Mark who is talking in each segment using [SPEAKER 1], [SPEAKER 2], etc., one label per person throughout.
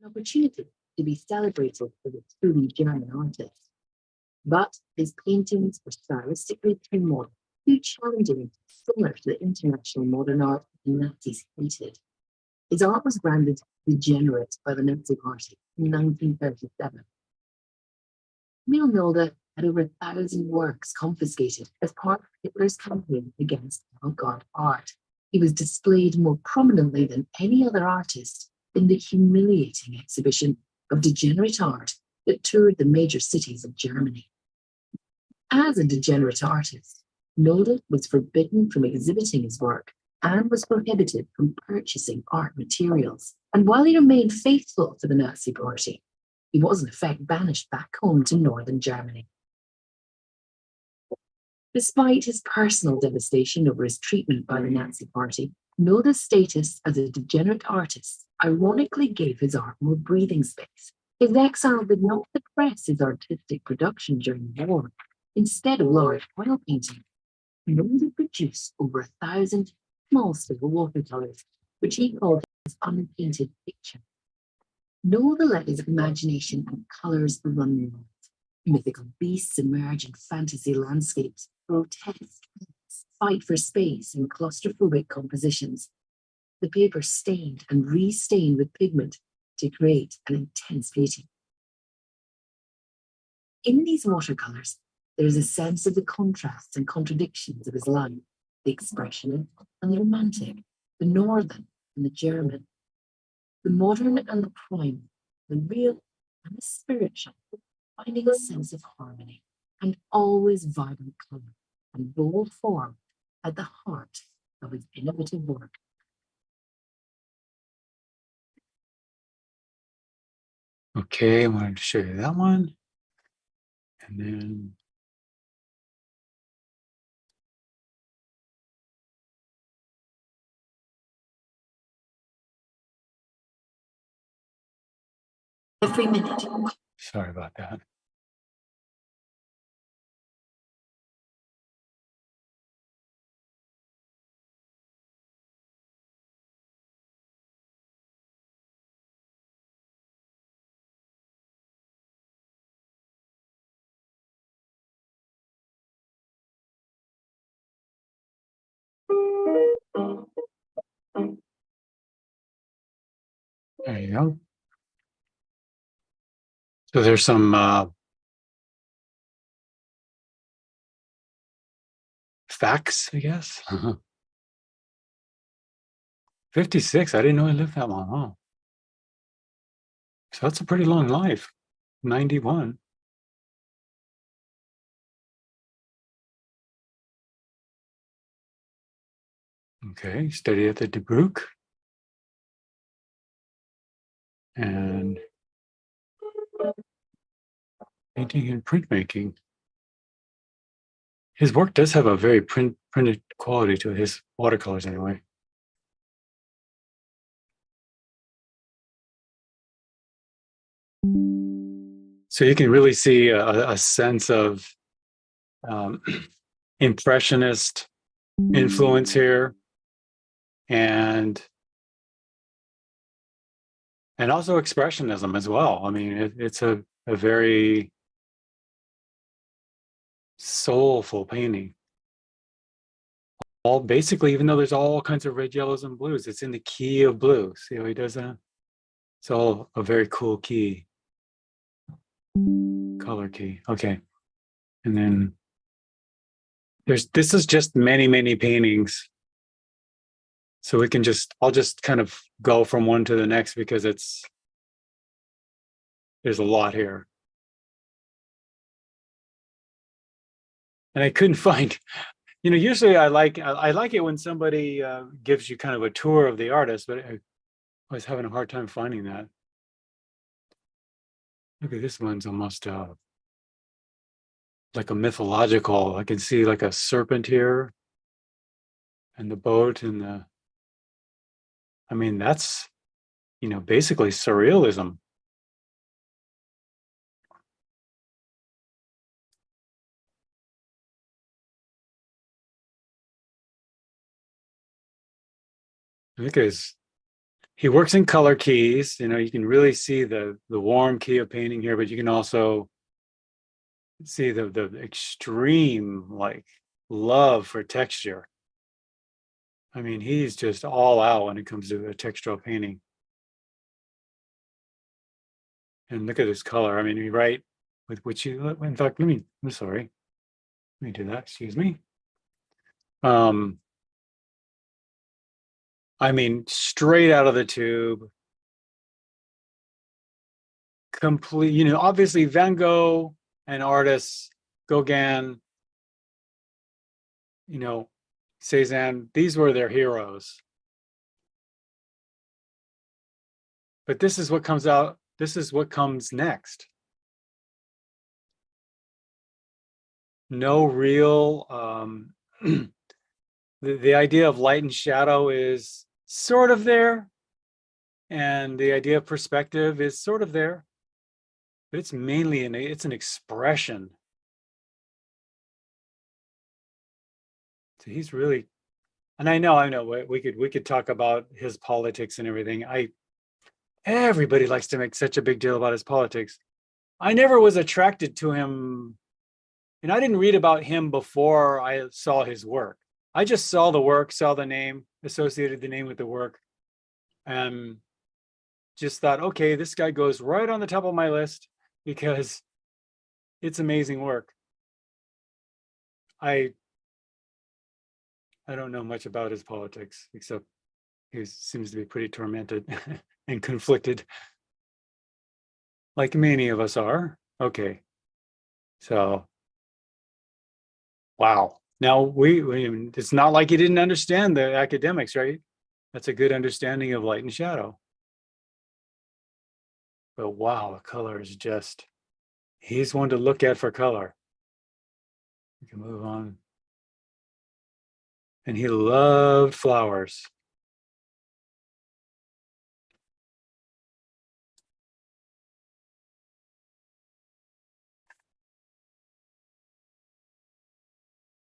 [SPEAKER 1] an opportunity to be celebrated as a truly German artist. But his paintings were stylistically too modern, too challenging, similar to the international modern art the Nazis hated. His art was branded degenerate by the Nazi Party in 1937. Emil Nolde had over 1,000 works confiscated as part of Hitler's campaign against avant-garde art. He was displayed more prominently than any other artist in the humiliating exhibition of degenerate art that toured the major cities of Germany. As a degenerate artist, Nolde was forbidden from exhibiting his work and was prohibited from purchasing art materials. And while he remained faithful to the Nazi Party, he was in effect banished back home to northern Germany. Despite his personal devastation over his treatment by the Nazi Party, Nolde's status as a degenerate artist ironically gave his art more breathing space. His exile did not suppress his artistic production during the war. Instead of large oil painting, Nolde produced over 1,000 small-scale watercolors, which he called his unpainted picture. Nolde let his imagination and colours run wild. Mythical beasts emerge in fantasy landscapes, grotesque fight for space in claustrophobic compositions. The paper stained and restained with pigment to create an intense beauty. In these watercolours, there is a sense of the contrasts and contradictions of his life, the expressionist and the romantic, the northern and the German, the modern and the primal, the real and the spiritual, finding a sense of harmony and always vibrant colour and bold form at the heart of his innovative work.
[SPEAKER 2] Okay, I wanted to show you that one. And then
[SPEAKER 1] Every minute.
[SPEAKER 2] sorry about that. There you go. So there's some facts, I guess. 56. I didn't know I lived that long. Oh, so that's a pretty long life. 91. Okay, studied at the De Broek. And painting and printmaking. His work does have a very printed quality to it, his watercolors anyway. So you can really see a sense of impressionist influence here, and also expressionism as well. I mean, it's a very soulful painting. All basically, even though there's all kinds of red, yellows, and blues, it's in the key of blue. See how he does that? It's all a very cool key, color key. Okay, and then this is just many paintings. So we can I'll just kind of go from one to the next because there's a lot here. And I couldn't find, usually I like it when somebody gives you kind of a tour of the artist, but I was having a hard time finding that. Look at this one's almost like a mythological. I can see like a serpent here and the boat and I mean, that's, basically surrealism. Look at he works in color keys. You know, you can really see the warm key of painting here, but you can also see the extreme like love for texture. I mean, he's just all out when it comes to a textural painting. And look at his color. I mean, he right with which you, in fact, I'm sorry. Let me do that. Excuse me. I mean, straight out of the tube. Complete, you know, obviously Van Gogh and artists, Gauguin, you know, Cézanne, these were their heroes. But this is what comes out, this is what comes next. No real, the idea of light and shadow is sort of there, and the idea of perspective is sort of there, but it's mainly it's an expression. So he's really, and I know we could talk about his politics and everything. Everybody likes to make such a big deal about his politics. I never was attracted to him, and I didn't read about him before I saw his work. I just saw the work, saw the name, associated the name with the work, and just thought, okay, this guy goes right on the top of my list because it's amazing work. I don't know much about his politics, except he seems to be pretty tormented and conflicted, like many of us are. Okay, so wow. Now it's not like he didn't understand the academics, right? That's a good understanding of light and shadow. But wow, the color is just, he's one to look at for color. We can move on. And he loved flowers.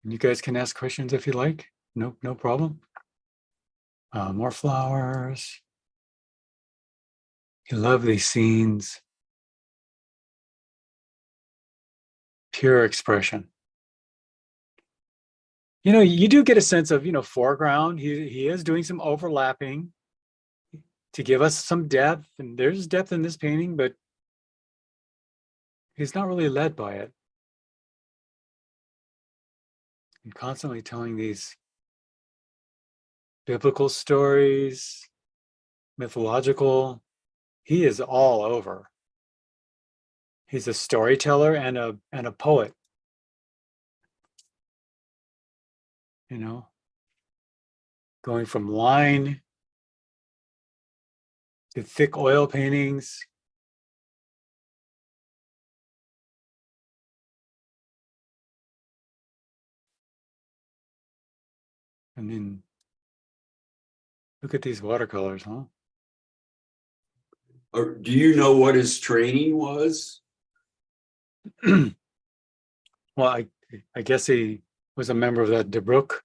[SPEAKER 2] And you guys can ask questions if you like. No problem. More flowers. He loved these scenes. Pure expression. You know, you do get a sense of, you know, foreground. He is doing some overlapping to give us some depth, and there's depth in this painting, but he's not really led by it. And constantly telling these biblical stories, mythological. He is all over. He's a storyteller and a poet. You know, going from line to thick oil paintings. And then look at these watercolors, huh?
[SPEAKER 3] Or do you know what his training was?
[SPEAKER 2] Well, I guess he was a member of that Debruck.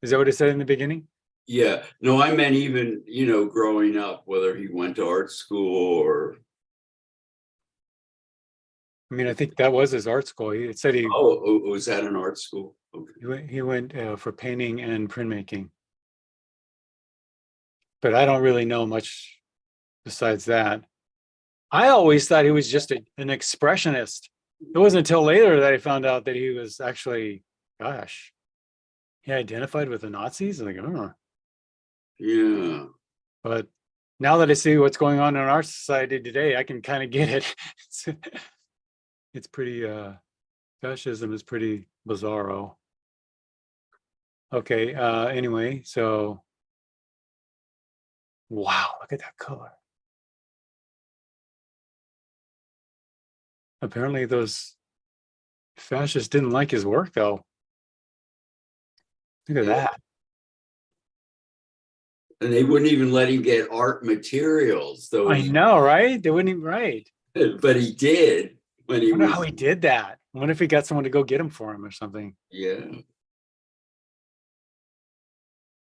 [SPEAKER 2] Is that what it said in the beginning?
[SPEAKER 3] Yeah, no, I meant even, you know, growing up, whether he went to art school or.
[SPEAKER 2] I mean, I think that was his art school. It said
[SPEAKER 3] was that an art school? Okay.
[SPEAKER 2] He went for painting and printmaking. But I don't really know much besides that. I always thought he was just an expressionist. It wasn't until later that I found out that he was actually, gosh, he identified with the Nazis. I'm like, oh.
[SPEAKER 3] Yeah.
[SPEAKER 2] But now that I see what's going on in our society today, I can kind of get it. It's pretty, fascism is pretty bizarro. Okay, anyway, so, wow, look at that color. Apparently those fascists didn't like his work, though. Look at that.
[SPEAKER 3] And they wouldn't even let him get art materials, though.
[SPEAKER 2] I know, right? They wouldn't even, right.
[SPEAKER 3] But he did when he
[SPEAKER 2] I wonder how he did that. I wonder if he got someone to go get him for him or something.
[SPEAKER 3] Yeah.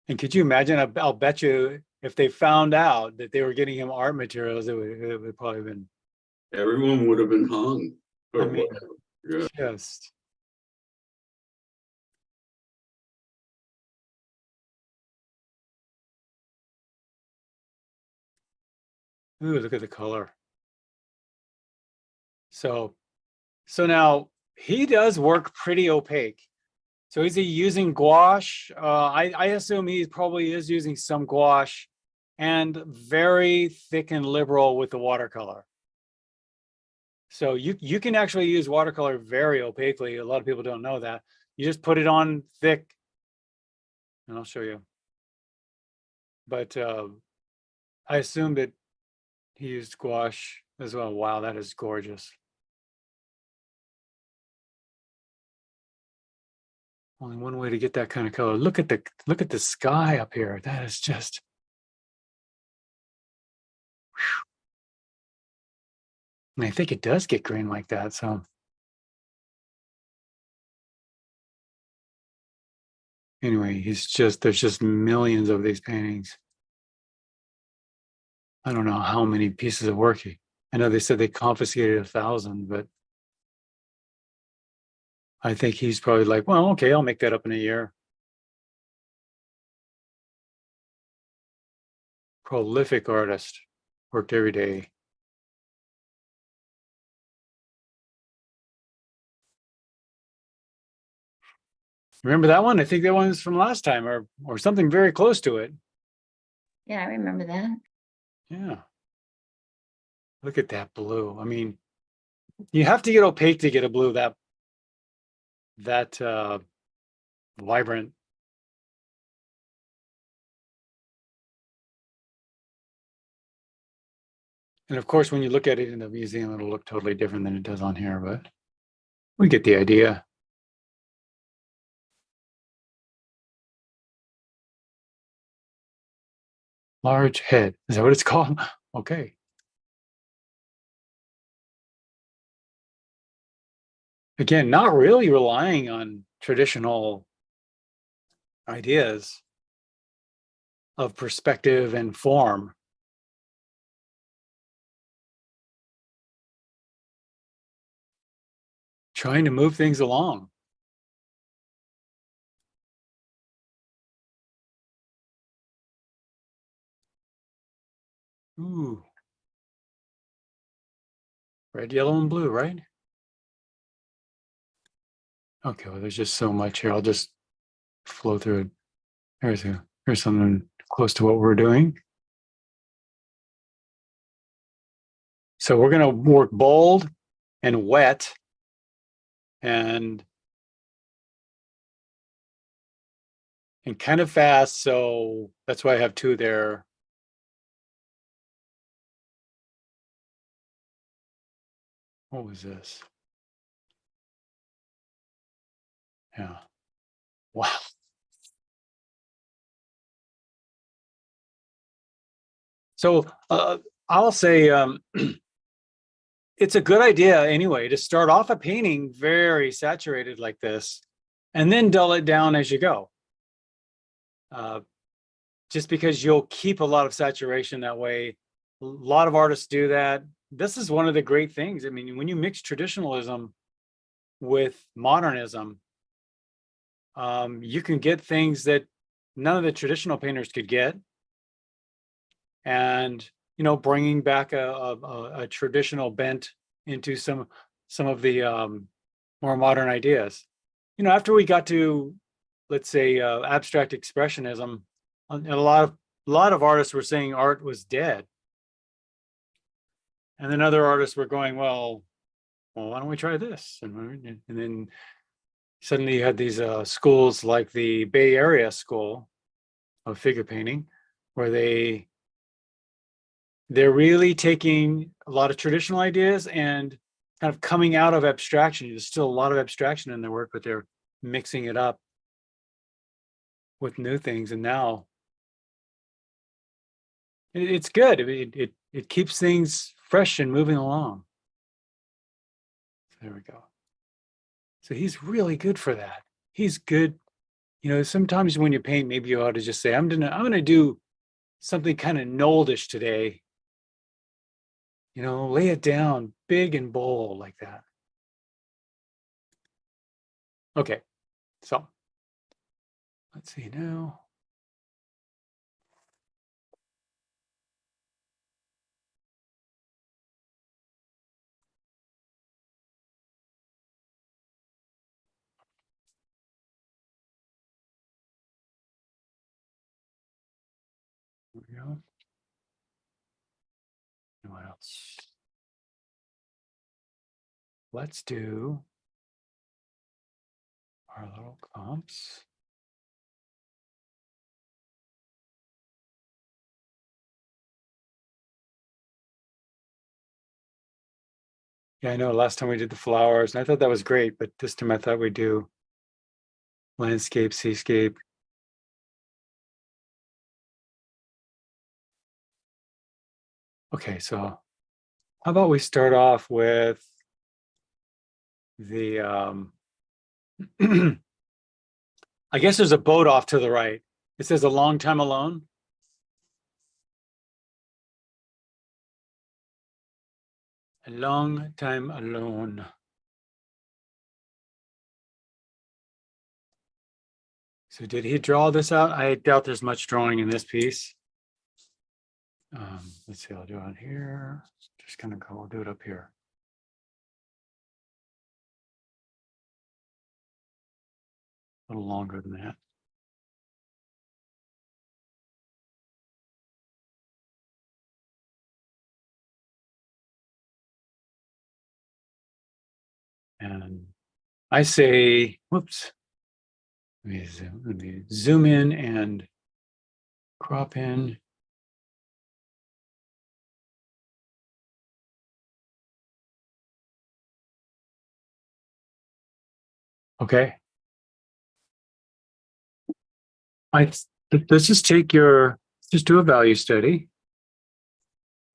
[SPEAKER 2] And could you imagine? I'll bet you if they found out that they were getting him art materials, it would probably have been,
[SPEAKER 3] Everyone would have been hung. Or
[SPEAKER 2] I mean,
[SPEAKER 3] whatever. Yeah.
[SPEAKER 2] just. Ooh, look at the color. So now he does work pretty opaque. So is he using gouache? I assume he probably is using some gouache and very thick and liberal with the watercolor. So you can actually use watercolor very opaquely. A lot of people don't know that. You just put it on thick, and I'll show you. But I assume that he used gouache as well. Wow, that is gorgeous. Only one way to get that kind of color. Look at the sky up here. That is just. Whew. And I think it does get green like that. So anyway, there's just millions of these paintings. I don't know how many pieces of work I know they said they confiscated 1,000, but I think he's probably like, well, okay, I'll make that up in a year. Prolific artist, worked every day. Remember that one? I think that one was from last time or something very close to it.
[SPEAKER 4] Yeah, I remember that.
[SPEAKER 2] Yeah. Look at that blue. I mean, you have to get opaque to get a blue that vibrant. And of course, when you look at it in the museum, it'll look totally different than it does on here, but we get the idea. Large head. Is that what it's called? Okay. Again, not really relying on traditional ideas of perspective and form. Trying to move things along. Ooh. Red, yellow, and blue, right? Okay, well, there's just so much here. I'll just flow through it. Here's something close to what we're doing. So we're going to work bold and wet and kind of fast. So that's why I have two there. What was this? Yeah. Wow. So I'll say it's a good idea anyway to start off a painting very saturated like this and then dull it down as you go. Just because you'll keep a lot of saturation that way. A lot of artists do that. This is one of the great things. I mean, when you mix traditionalism with modernism, you can get things that none of the traditional painters could get. And, you know, bringing back a traditional bent into some of the more modern ideas. You know, after we got to, let's say, abstract expressionism, and a lot of artists were saying art was dead. And then other artists were going, well, why don't we try this? And then suddenly you had these schools like the Bay Area School of Figure Painting, where they're really taking a lot of traditional ideas and kind of coming out of abstraction. There's still a lot of abstraction in their work, but they're mixing it up with new things. And now it's good. It keeps things fresh and moving along. There we go. So he's really good for that. He's good. You know, sometimes when you paint, maybe you ought to just say, I'm gonna do something kind of Noldish today. You know, lay it down big and bold like that. Okay, so let's see now. There we go. And what else? Let's do our little comps. Yeah, I know last time we did the flowers, and I thought that was great, but this time I thought we'd do landscape, seascape. Okay, so how about we start off with the, I guess there's a boat off to the right. It says a long time alone. A long time alone. So did he draw this out? I doubt there's much drawing in this piece. Let's see, I'll do it here. Just gonna go, I'll do it up here. A little longer than that. And I say, whoops. Let me zoom in and crop in. Okay. Let's just take just do a value study.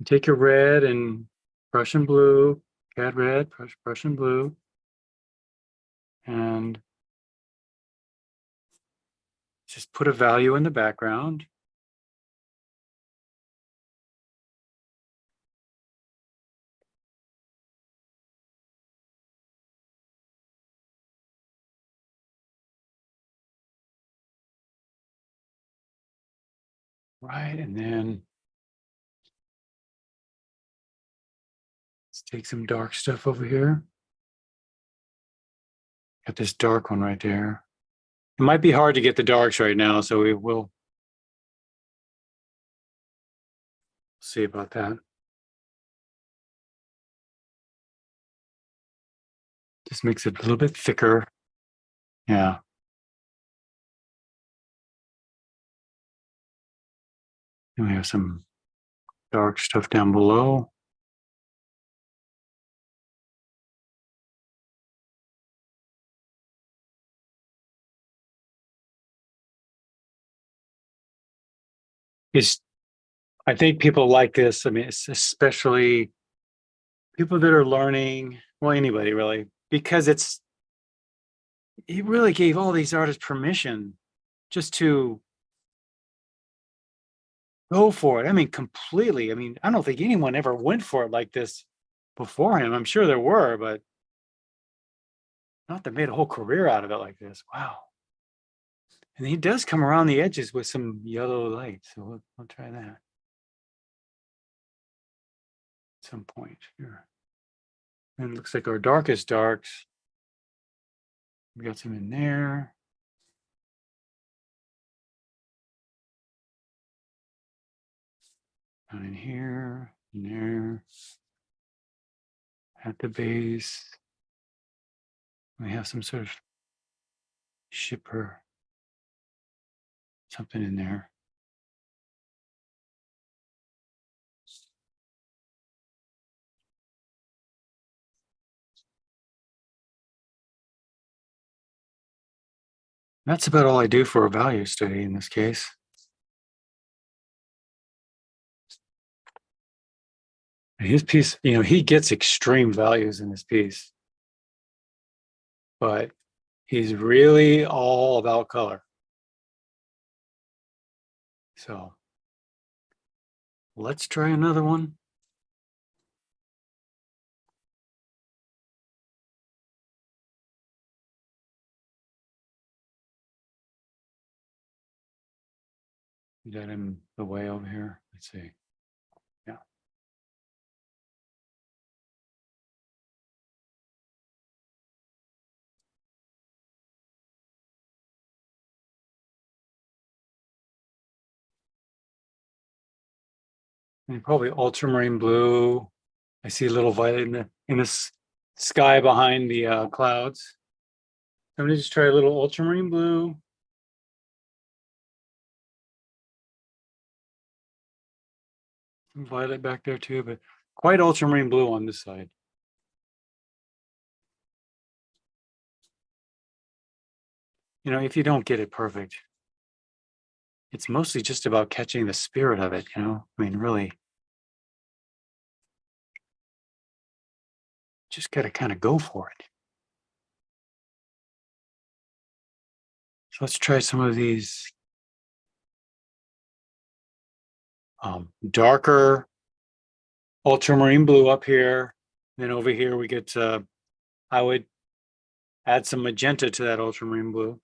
[SPEAKER 2] Take your red and Prussian blue, CAD red, Prussian blue, and just put a value in the background. Right, and then let's take some dark stuff over here. Got this dark one right there. It might be hard to get the darks right now, so we will see about that. Just makes it a little bit thicker. Yeah. And we have some dark stuff down below. I think people like this. I mean, it's especially people that are learning, well, anybody really, because it really gave all these artists permission just to go for it. I mean, completely. I mean, I don't think anyone ever went for it like this before him. I'm sure there were, but not that made a whole career out of it like this. Wow. And he does come around the edges with some yellow light. So we'll try that at some point here. And it looks like our darkest darks. We got some in there. Down in here, in there. At the base. We have some sort of shipper. Something in there. That's about all I do for a value study in this case. And his piece, you know, he gets extreme values in this piece, but he's really all about color. So Let's try another one. Is that in the way over here? Let's see. Yeah. And probably ultramarine blue. I see a little violet in the sky behind the clouds. I'm gonna just try a little ultramarine blue. Some violet back there too, but quite ultramarine blue on this side. You know, if you don't get it perfect, it's mostly just about catching the spirit of it, you know? I mean, really, just gotta kind of go for it. So let's try some of these darker ultramarine blue up here. Then over here we get, I would add some magenta to that ultramarine blue.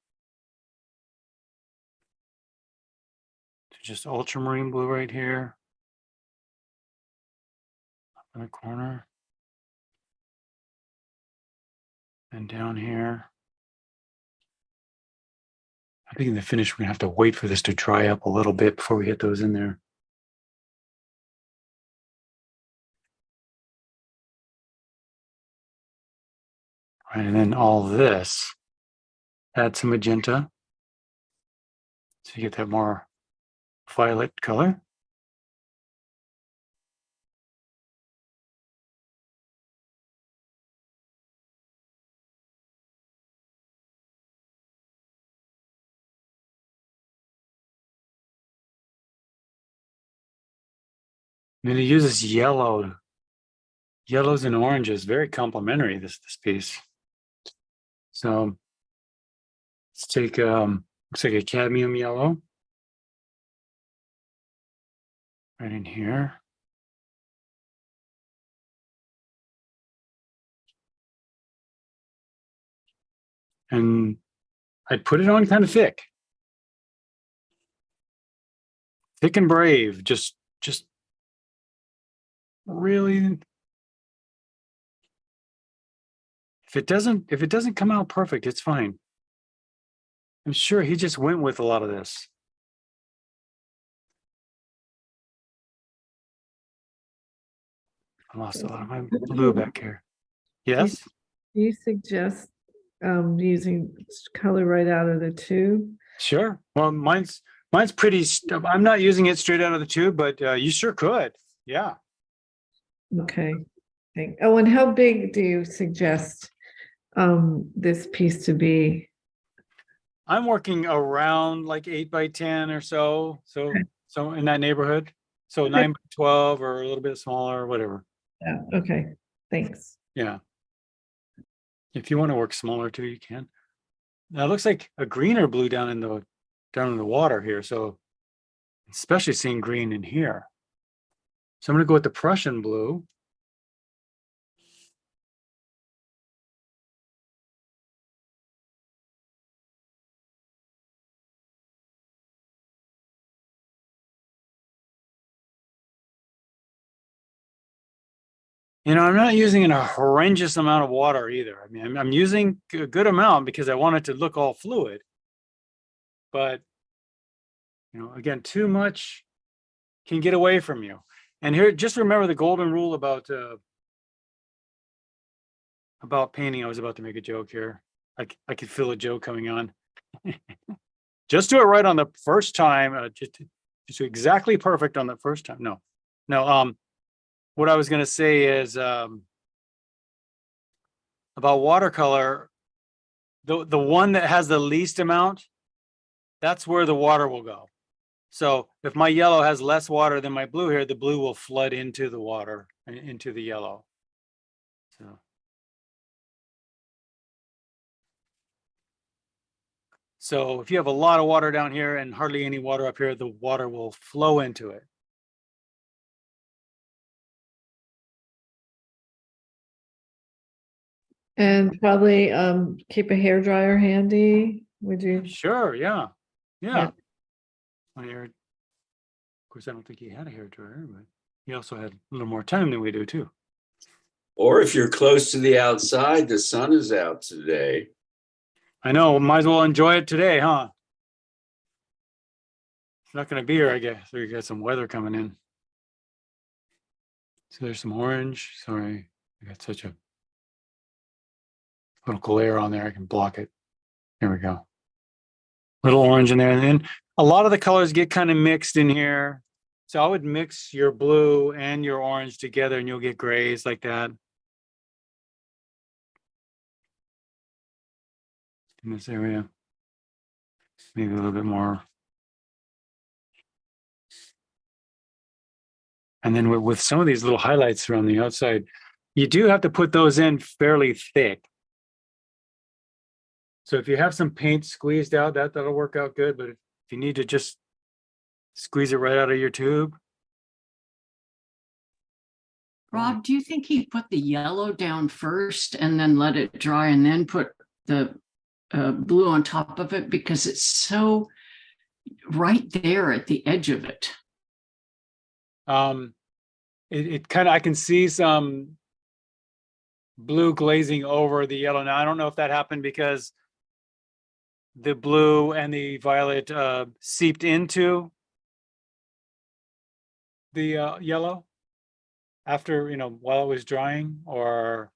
[SPEAKER 2] So just ultramarine blue right here. Up in the corner. And down here. I think in the finish, we're gonna have to wait for this to dry up a little bit before we get those in there. Right, and then all this, add some magenta. So you get that more violet color. And then it uses yellows and oranges, very complementary, this piece. So let's take, looks like a cadmium yellow. Right in here. And I'd put it on kind of thick. Thick and brave, just really. If it doesn't come out perfect, it's fine. I'm sure he just went with a lot of this. I lost a lot of my blue back here. Yes?
[SPEAKER 5] Do you suggest using color right out of the tube?
[SPEAKER 2] Sure. Well, mine's pretty, I'm not using it straight out of the tube, but you sure could. Yeah.
[SPEAKER 5] Okay. Oh, and how big do you suggest this piece to be?
[SPEAKER 2] I'm working around like 8 by 10 or so. So,
[SPEAKER 5] Okay.
[SPEAKER 2] so in that neighborhood. So 9 by 12 or a little bit smaller or whatever.
[SPEAKER 5] Yeah, okay, thanks.
[SPEAKER 2] Yeah. If you want to work smaller too, you can. Now it looks like a greener blue down in the water here. So especially seeing green in here. So I'm going to go with the Prussian blue. You know, I'm not using a horrendous amount of water either. I mean, I'm using a good amount because I want it to look all fluid. But, you know, again, too much can get away from you. And here, just remember the golden rule about painting. I was about to make a joke here. I could feel a joke coming on. Just do it right on the first time. Just exactly perfect on the first time. No. What I was going to say is about watercolor, the one that has the least amount, that's where the water will go. So if my yellow has less water than my blue here, the blue will flood into the water, into the yellow. So if you have a lot of water down here and hardly any water up here, the water will flow into it.
[SPEAKER 5] And probably keep a hair dryer handy. Would you?
[SPEAKER 2] Sure, yeah. Yeah.
[SPEAKER 5] Yeah.
[SPEAKER 2] When you're, of course, I don't think he had a hair dryer, but he also had a little more time than we do too.
[SPEAKER 3] Or if you're close to the outside, the sun is out today.
[SPEAKER 2] I know, might as well enjoy it today, huh? It's not gonna be here, I guess. We got some weather coming in. So there's some orange. Sorry, I got such a little glare on there. I can block it. There we go. Little orange in there. And then a lot of the colors get kind of mixed in here. So I would mix your blue and your orange together and you'll get grays like that. In this area. Maybe a little bit more. And then with some of these little highlights around the outside, you do have to put those in fairly thick. So if you have some paint squeezed out, that'll work out good. But if you need to just squeeze it right out of your tube.
[SPEAKER 6] Rob, do you think he put the yellow down first and then let it dry and then put the blue on top of it? Because it's so right there at the edge of it.
[SPEAKER 2] It kind of, I can see some blue glazing over the yellow. Now, I don't know if that happened because the blue and the violet seeped into the yellow after, while it was drying, or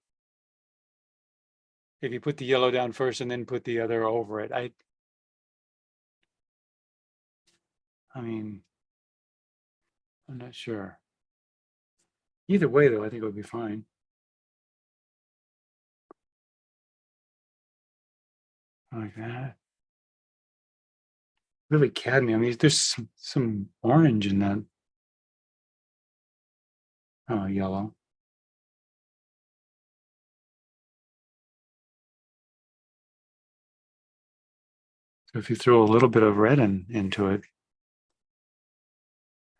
[SPEAKER 2] if you put the yellow down first and then put the other over it. I mean, I'm not sure. Either way, though, I think it would be fine. Like that. Really cadmium. There's some orange in that. Oh, yellow. So if you throw a little bit of red into it,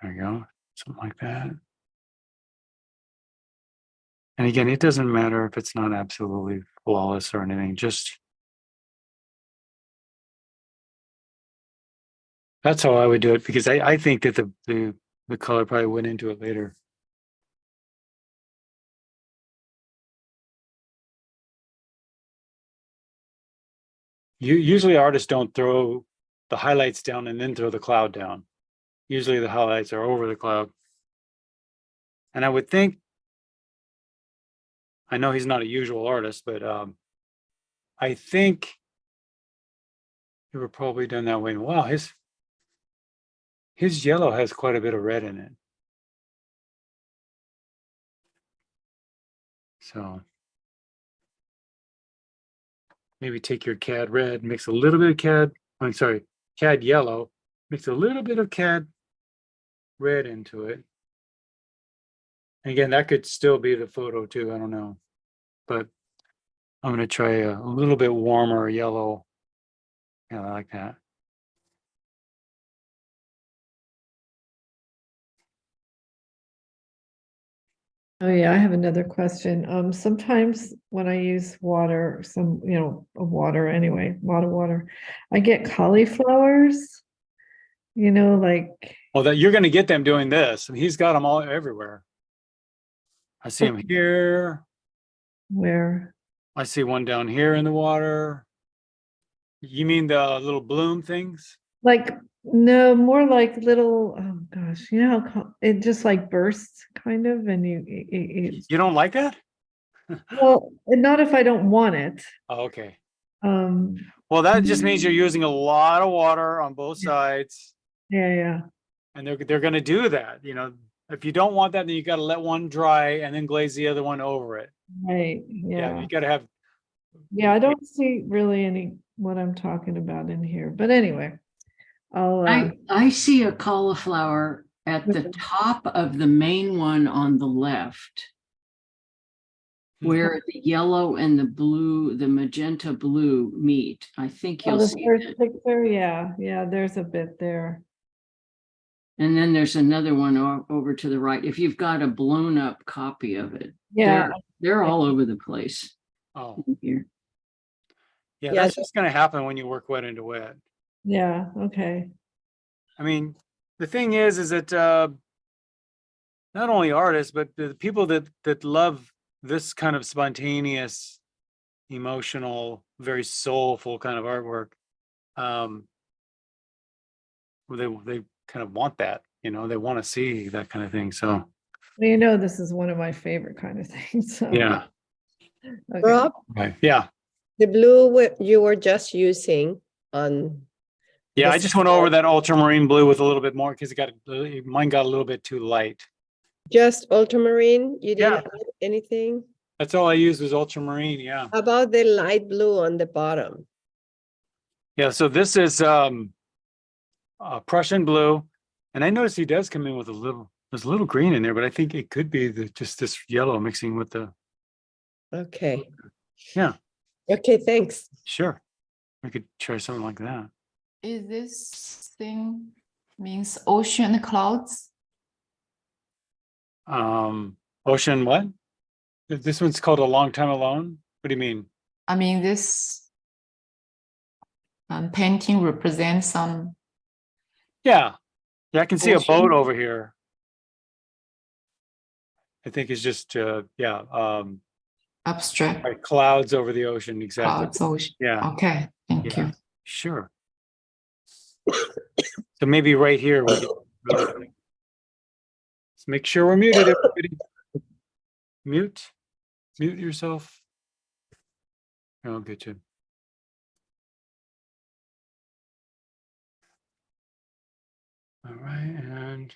[SPEAKER 2] there you go, something like that. And again, it doesn't matter if it's not absolutely flawless or anything, just that's how I would do it, because I think that the color probably went into it later. Usually artists don't throw the highlights down and then throw the cloud down. Usually the highlights are over the cloud. And I would think, I know he's not a usual artist, but I think they were probably done that way. Wow, his yellow has quite a bit of red in it. So maybe take your cad red, mix a little bit of cad yellow, mix a little bit of cad red into it. And again, that could still be the photo too, I don't know. But I'm going to try a little bit warmer yellow. Yeah, I like that.
[SPEAKER 5] Oh yeah, I have another question. Sometimes when I use water, water anyway, a lot of water, I get cauliflowers, like.
[SPEAKER 2] Well, that you're going to get them doing this. And he's got them all everywhere. I see them here.
[SPEAKER 5] Where?
[SPEAKER 2] I see one down here in the water. You mean the little bloom things?
[SPEAKER 5] Like, no, more like little, oh gosh, how it just like bursts kind of, and
[SPEAKER 2] You don't like that?
[SPEAKER 5] well, not if I don't want it.
[SPEAKER 2] Oh, okay.
[SPEAKER 5] Well,
[SPEAKER 2] that just means you're using a lot of water on both sides.
[SPEAKER 5] Yeah.
[SPEAKER 2] And they're going to do that. If you don't want that, then you got to let one dry and then glaze the other one over it.
[SPEAKER 5] Right. Yeah.
[SPEAKER 2] You got to have.
[SPEAKER 5] Yeah, I don't see really what I'm talking about in here, but anyway,
[SPEAKER 6] I see a cauliflower at the top of the main one on the left, where the yellow and the blue, the magenta blue meet. I think you'll see
[SPEAKER 5] first picture. Yeah, there's a bit there.
[SPEAKER 6] And then there's another one over to the right. If you've got a blown up copy of it, they're all over the place.
[SPEAKER 2] Oh,
[SPEAKER 6] Here.
[SPEAKER 2] yeah,
[SPEAKER 7] Yeah,
[SPEAKER 2] that's just gonna happen when you work wet into wet.
[SPEAKER 5] Yeah, okay.
[SPEAKER 2] I mean, the thing is that not only artists, but the people that love this kind of spontaneous, emotional, very soulful kind of artwork, um, they kind of want that, you know, they want to see that kind of thing. So
[SPEAKER 5] Well, you know, this is one of my favorite kind of things, so.
[SPEAKER 2] yeah,
[SPEAKER 5] Okay.
[SPEAKER 7] Rob,
[SPEAKER 2] right, yeah,
[SPEAKER 7] the blue you were just using on.
[SPEAKER 2] yeah.
[SPEAKER 7] the
[SPEAKER 2] I just went over that ultramarine blue with a little bit more because mine got a little bit too light.
[SPEAKER 7] Just ultramarine, you
[SPEAKER 2] Yeah.
[SPEAKER 7] didn't add anything?
[SPEAKER 2] That's all I used was ultramarine. Yeah,
[SPEAKER 7] How about the light blue on the bottom?
[SPEAKER 2] yeah. So this is Prussian blue, and I noticed he does come in with there's a little green in there, but I think it could be just this yellow mixing with the.
[SPEAKER 7] Okay.
[SPEAKER 2] Yeah.
[SPEAKER 7] Okay, thanks.
[SPEAKER 2] Sure, we could try something like that.
[SPEAKER 8] Is this thing means ocean and clouds?
[SPEAKER 2] Ocean, what? This one's called A Long Time Alone. What do you mean?
[SPEAKER 8] I mean, this painting represents some
[SPEAKER 2] Yeah, yeah, I can see a
[SPEAKER 8] Ocean.
[SPEAKER 2] boat over here. I think it's just yeah,
[SPEAKER 8] abstract
[SPEAKER 2] right, clouds over the ocean. Exactly.
[SPEAKER 8] clouds. Ocean.
[SPEAKER 2] Yeah,
[SPEAKER 8] Okay, thank
[SPEAKER 2] yeah,
[SPEAKER 8] you.
[SPEAKER 2] sure. So maybe right here we can let's make sure we're muted. Everybody, mute yourself. I'll get you. All right, and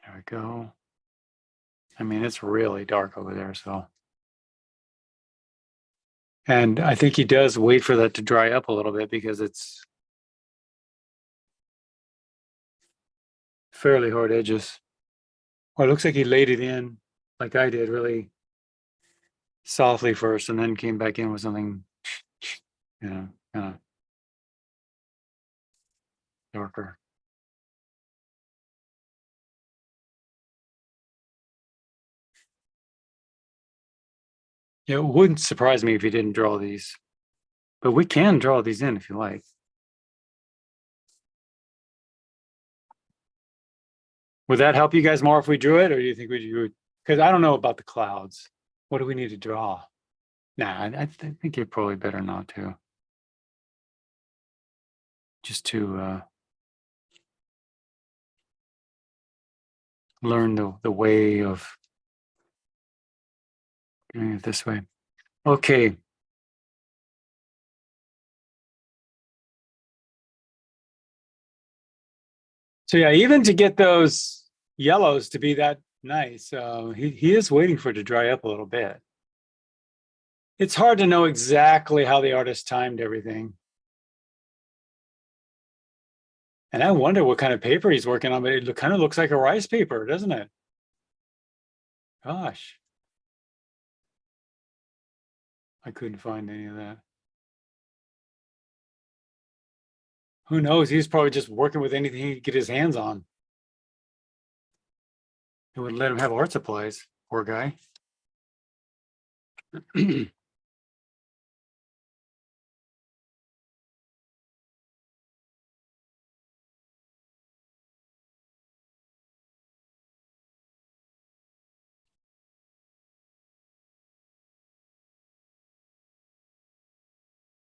[SPEAKER 2] there we go. I mean, it's really dark over there, so. And I think he does wait for that to dry up a little bit because it's fairly hard edges. Or it looks like he laid it in like I did, really softly first, and then came back in with something, you know, kind of darker. Yeah, it wouldn't surprise me if he didn't draw these, but we can draw these in if you like. Would that help you guys more if we drew it, or do you think we would? Because I don't know about the clouds. What do we need to draw? Nah, I think you're probably better not to. Just to learn the way of doing it this way. Okay. So yeah, even to get those yellows to be that nice, he is waiting for it to dry up a little bit. It's hard to know exactly how the artist timed everything. And I wonder what kind of paper he's working on, but it kind of looks like a rice paper, doesn't it? Gosh. I couldn't find any of that. Who knows? He's probably just working with anything he could get his hands on. It would let him have art supplies, poor guy.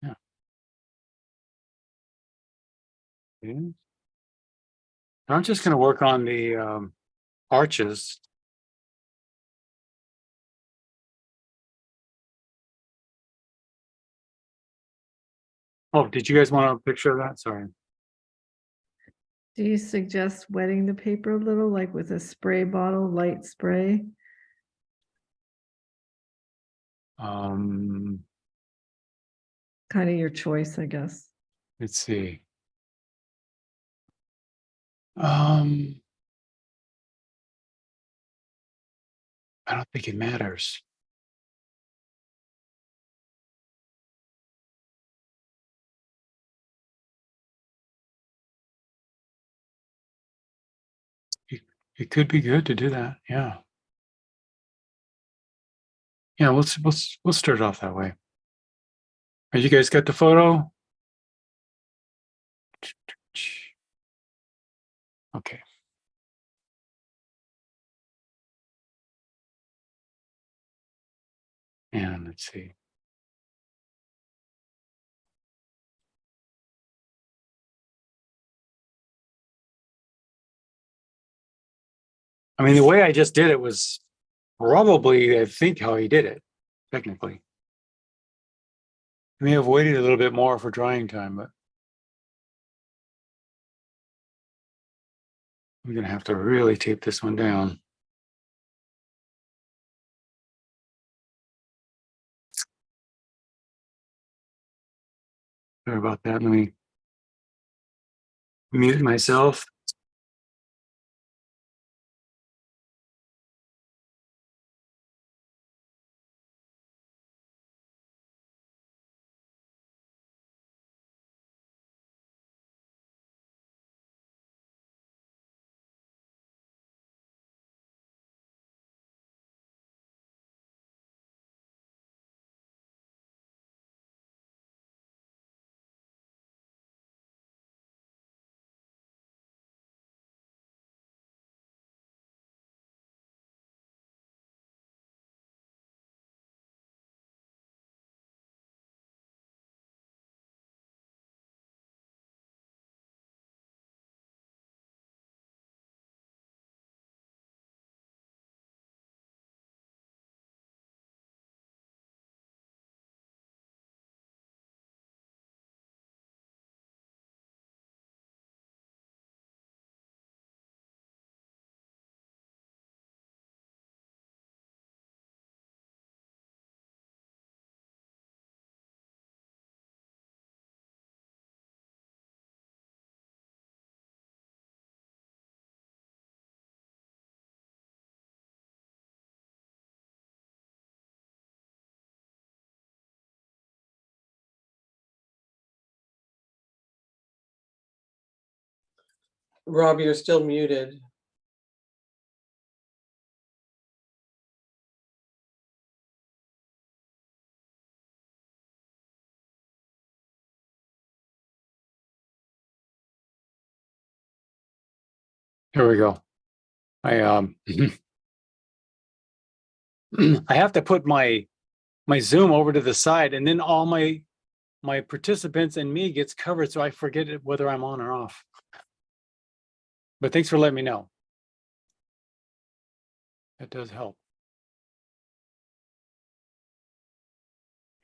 [SPEAKER 2] Yeah. I'm just going to work on the arches. Oh, did you guys want a picture of that? Sorry.
[SPEAKER 5] Do you suggest wetting the paper a little, like with a spray bottle, light spray?
[SPEAKER 2] Um,
[SPEAKER 5] Kind of your choice, I guess.
[SPEAKER 2] let's see. I don't think it matters. It could be good to do that. Yeah. Yeah, we'll start it off that way. You guys got the photo? Okay. And let's see. I mean, the way I just did it was probably, I think, how he did it, technically. I may have waited a little bit more for drying time, but I'm going to have to really tape this one down. Sorry about that. Let me mute myself.
[SPEAKER 9] Rob, you're still muted.
[SPEAKER 2] Here we go. I I have to put my Zoom over to the side, and then all my participants and me gets covered, so I forget whether I'm on or off. But thanks for letting me know. That does help.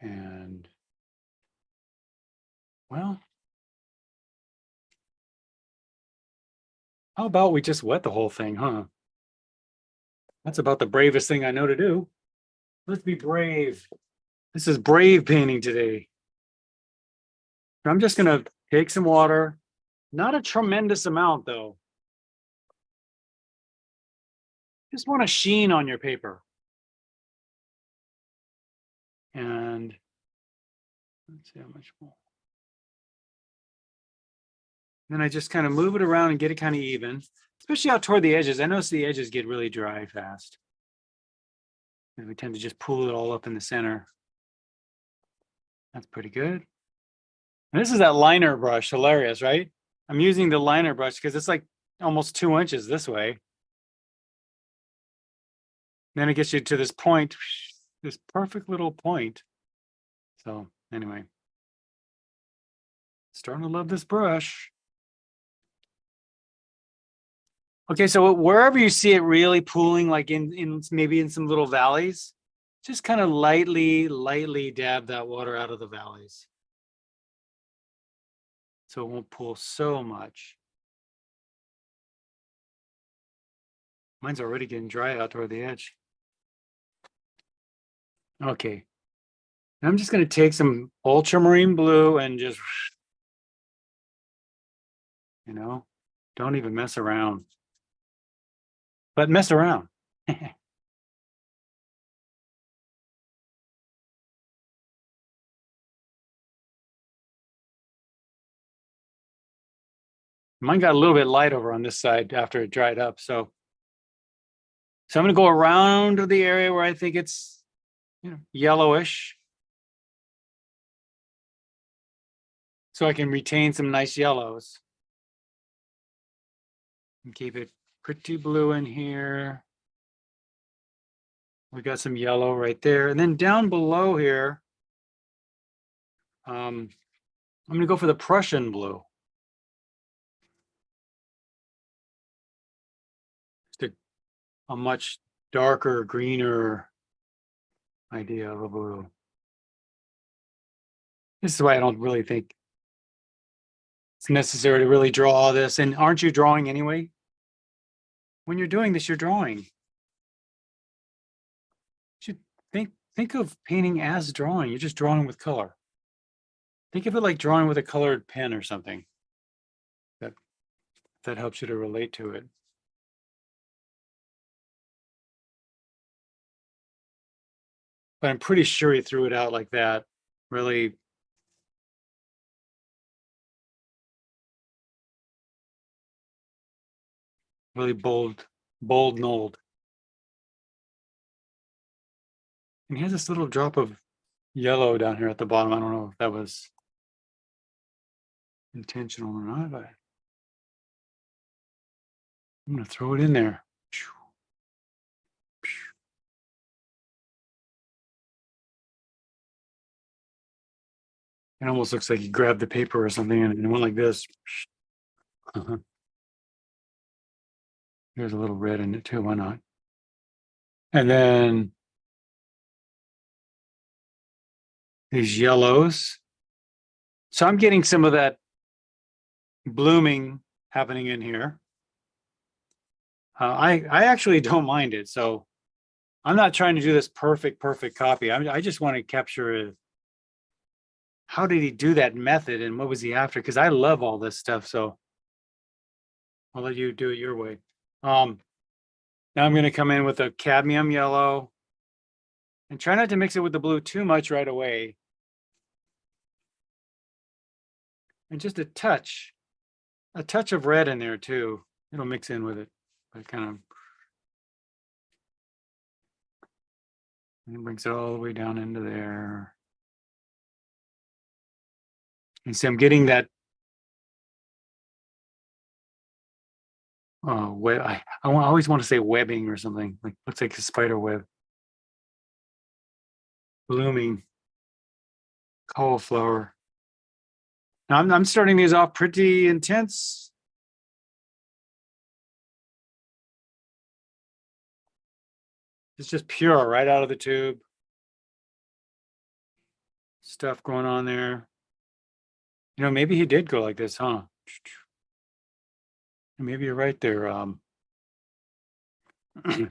[SPEAKER 2] And well, how about we just wet the whole thing, huh? That's about the bravest thing I know to do. Let's be brave. This is brave painting today. I'm just gonna take some water, not a tremendous amount though. Just want a sheen on your paper. And let's see how much more. Then I just kind of move it around and get it kind of even, especially out toward the edges. I notice the edges get really dry fast. And we tend to just pull it all up in the center. That's pretty good. And this is that liner brush, hilarious, right? I'm using the liner brush because it's like almost 2 inches this way. Then it gets you to this point, this perfect little point. So anyway, starting to love this brush. Okay, so wherever you see it really pooling, like in maybe in some little valleys, just kind of lightly dab that water out of the valleys. So it won't pool so much. Mine's already getting dry out toward the edge. Okay. I'm just going to take some ultramarine blue and just, don't even mess around. But mess around. Mine got a little bit light over on this side after it dried up. So So I'm going to go around to the area where I think it's, yellowish. So I can retain some nice yellows. And keep it pretty blue in here. We got some yellow right there. And then down below here, I'm going to go for the Prussian blue. Just a much darker, greener idea of a blue. This is why I don't really think it's necessary to really draw all this. And aren't you drawing anyway? When you're doing this, you're drawing. You should think of painting as drawing. You're just drawing with color. Think of it like drawing with a colored pen or something. That helps you to relate to it. But I'm pretty sure he threw it out like that. Really. Really bold Nolde. And he has this little drop of yellow down here at the bottom. I don't know if that was intentional or not, but I'm going to throw it in there. It almost looks like he grabbed the paper or something and it went like this. There's a little red in it too. Why not? And then these yellows. So I'm getting some of that blooming happening in here. I actually don't mind it. So I'm not trying to do this perfect copy. I just want to capture how did he do that method and what was he after? Because I love all this stuff. So I'll let you do it your way. Now I'm going to come in with a cadmium yellow and try not to mix it with the blue too much right away. And just a touch of red in there too. It'll mix in with it, but kind of, and it brings it all the way down into there. And so I'm getting that web. I always want to say webbing or something, like looks like a spider web. Blooming cauliflower. Now I'm starting these off pretty intense. It's just pure right out of the tube. Stuff going on there. Maybe he did go like this, huh? Maybe you're right there,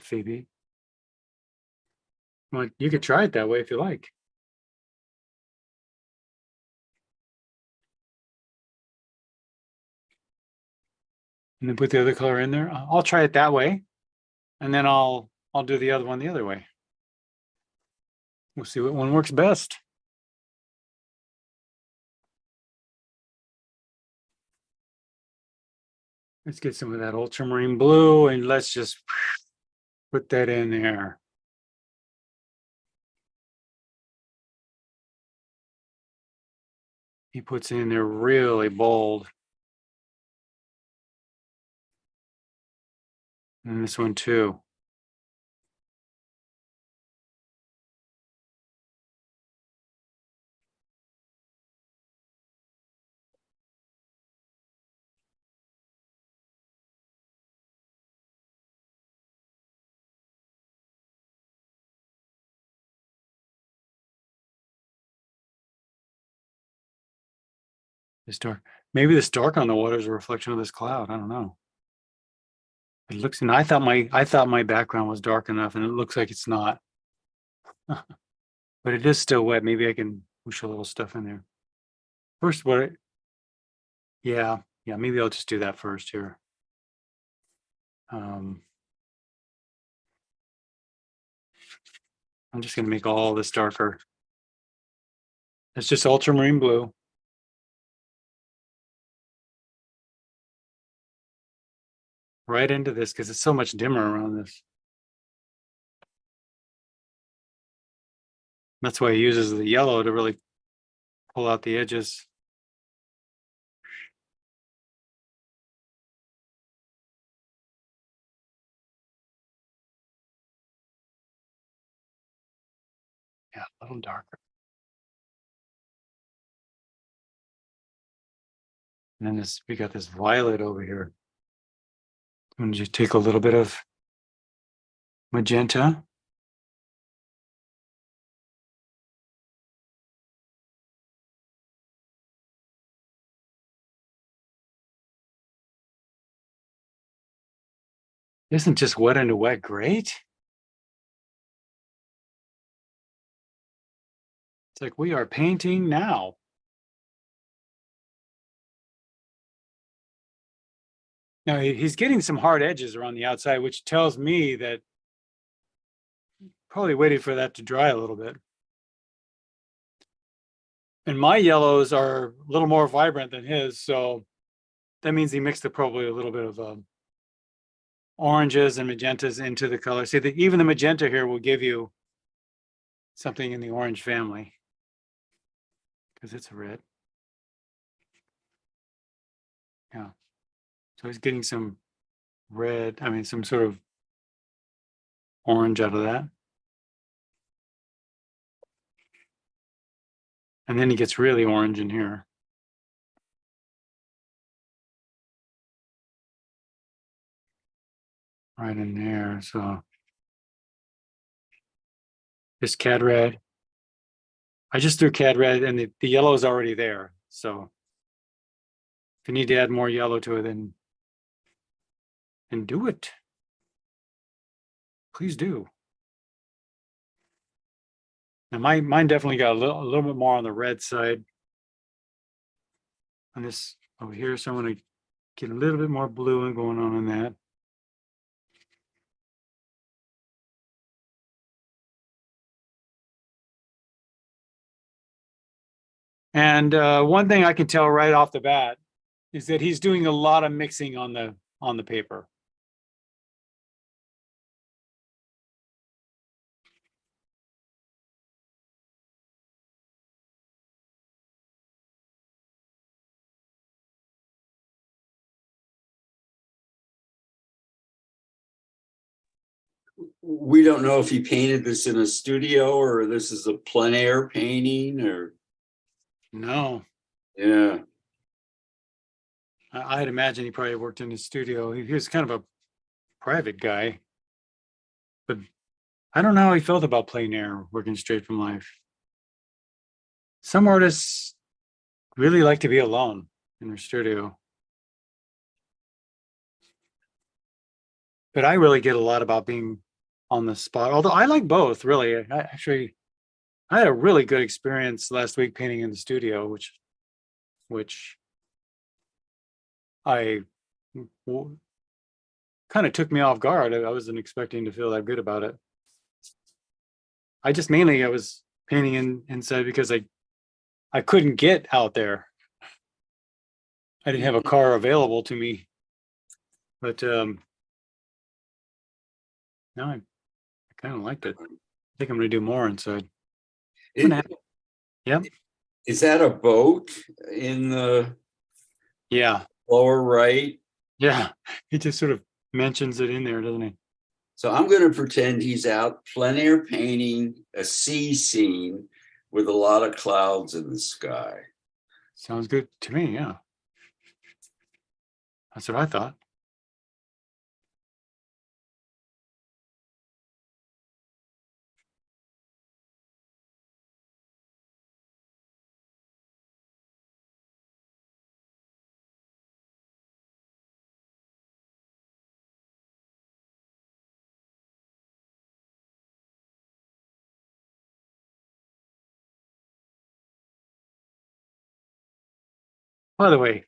[SPEAKER 2] Phoebe. Well, you could try it that way if you like. And then put the other color in there. I'll try it that way. And then I'll do the other one the other way. We'll see what one works best. Let's get some of that ultramarine blue and let's just put that in there. He puts in there really bold. And this one too. This dark. Maybe this dark on the water is a reflection of this cloud. I don't know. It looks, and I thought my background was dark enough, and it looks like it's not. But it is still wet. Maybe I can push a little stuff in there. First, yeah, maybe I'll just do that first here. I'm just going to make all this darker. It's just ultramarine blue. Right into this because it's so much dimmer around this. That's why he uses the yellow to really pull out the edges. Yeah, a little darker. And then this, we got this violet over here. I'm gonna just take a little bit of magenta. Isn't just wet into wet great? It's like we are painting now. Now he's getting some hard edges around the outside, which tells me that probably waited for that to dry a little bit. And my yellows are a little more vibrant than his, so that means he mixed probably a little bit of oranges and magentas into the color. See, even the magenta here will give you something in the orange family because it's red. Yeah. So he's getting some red, I mean, some sort of orange out of that. And then he gets really orange in here. Right in there, so. This cad red. I just threw cad red and the yellow is already there. So if you need to add more yellow to it, then do it. Please do. Now mine definitely got a little bit more on the red side on this over here. So I'm going to get a little bit more blue going on in that. And one thing I can tell right off the bat is that he's doing a lot of mixing on the paper.
[SPEAKER 3] We don't know if he painted this in a studio or this is a plein air painting or,
[SPEAKER 2] No,
[SPEAKER 3] yeah.
[SPEAKER 2] I'd imagine he probably worked in his studio. He was kind of a private guy, but I don't know how he felt about plein air, working straight from life. Some artists really like to be alone in their studio. But I really get a lot about being on the spot, although I like both, really. I had a really good experience last week painting in the studio, which kind of took me off guard. I wasn't expecting to feel that good about it. I was painting inside because I couldn't get out there. I didn't have a car available to me. But no, I kind of liked it. I think I'm going to do more inside. Yep.
[SPEAKER 3] Is that a boat in the
[SPEAKER 2] Yeah.
[SPEAKER 3] lower right?
[SPEAKER 2] Yeah. He just sort of mentions it in there, doesn't he?
[SPEAKER 3] So I'm going to pretend he's out plein air painting a sea scene with a lot of clouds in the sky.
[SPEAKER 2] Sounds good to me. Yeah. That's what I thought. By the way,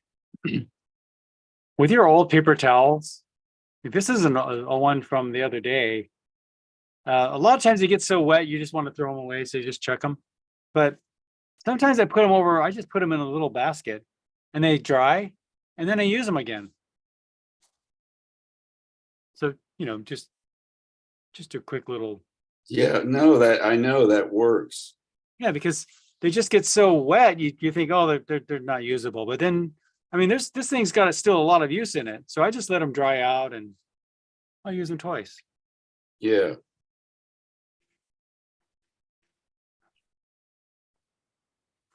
[SPEAKER 2] with your old paper towels, this isn't a one from the other day. A lot of times they get so wet, you just want to throw them away. So you just chuck them. But sometimes I just put them in a little basket and they dry and then I use them again. So, just a quick little.
[SPEAKER 3] Yeah, no, that I know that works.
[SPEAKER 2] Yeah, because they just get so wet, you think, oh, they're not usable. But then, I mean, this thing's got still a lot of use in it. So I just let them dry out and I'll use them twice.
[SPEAKER 3] Yeah.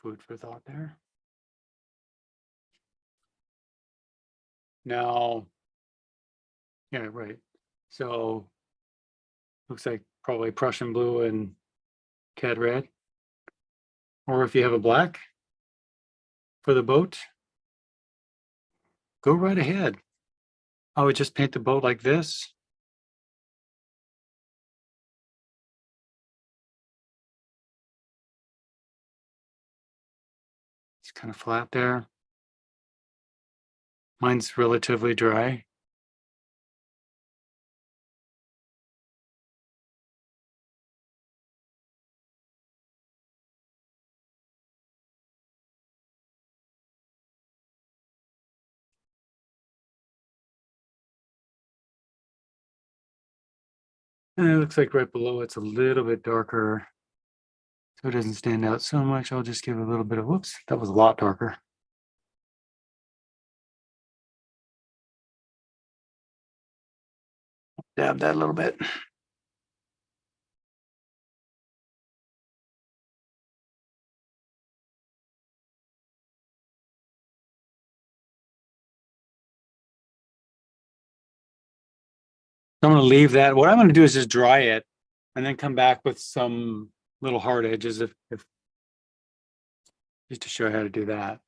[SPEAKER 2] Food for thought there. Now, yeah, right. So looks like probably Prussian blue and cad red. Or if you have a black for the boat, go right ahead. I would just paint the boat like this. It's kind of flat there. Mine's relatively dry. And it looks like right below it's a little bit darker. So it doesn't stand out so much. I'll just give it a little bit of, whoops, that was a lot darker. Dab that a little bit. I'm going to leave that. What I'm going to do is just dry it and then come back with some little hard edges if just to show you how to do that.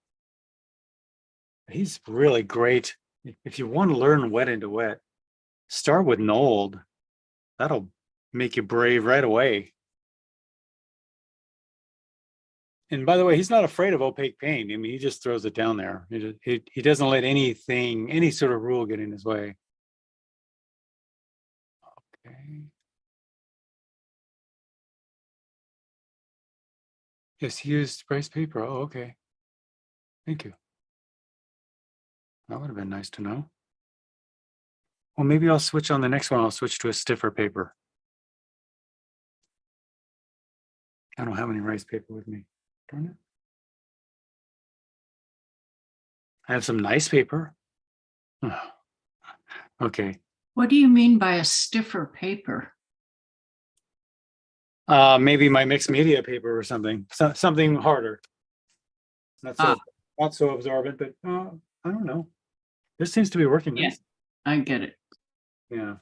[SPEAKER 2] He's really great. If you want to learn wet into wet, start with Nolde. That'll make you brave right away. And by the way, he's not afraid of opaque paint. I mean, he just throws it down there. He doesn't let anything, any sort of rule get in his way. Okay. Yes, he used rice paper. Oh, okay. Thank you. That would have been nice to know. Well, maybe I'll switch on the next one. I'll switch to a stiffer paper. I don't have any rice paper with me. Darn it. I have some nice paper. Okay.
[SPEAKER 6] What do you mean by a stiffer paper?
[SPEAKER 2] Maybe my mixed media paper or something. Something harder. Not so absorbent, but I don't know. This seems to be working
[SPEAKER 6] Yeah.
[SPEAKER 2] nice.
[SPEAKER 6] I get it.
[SPEAKER 2] Yeah.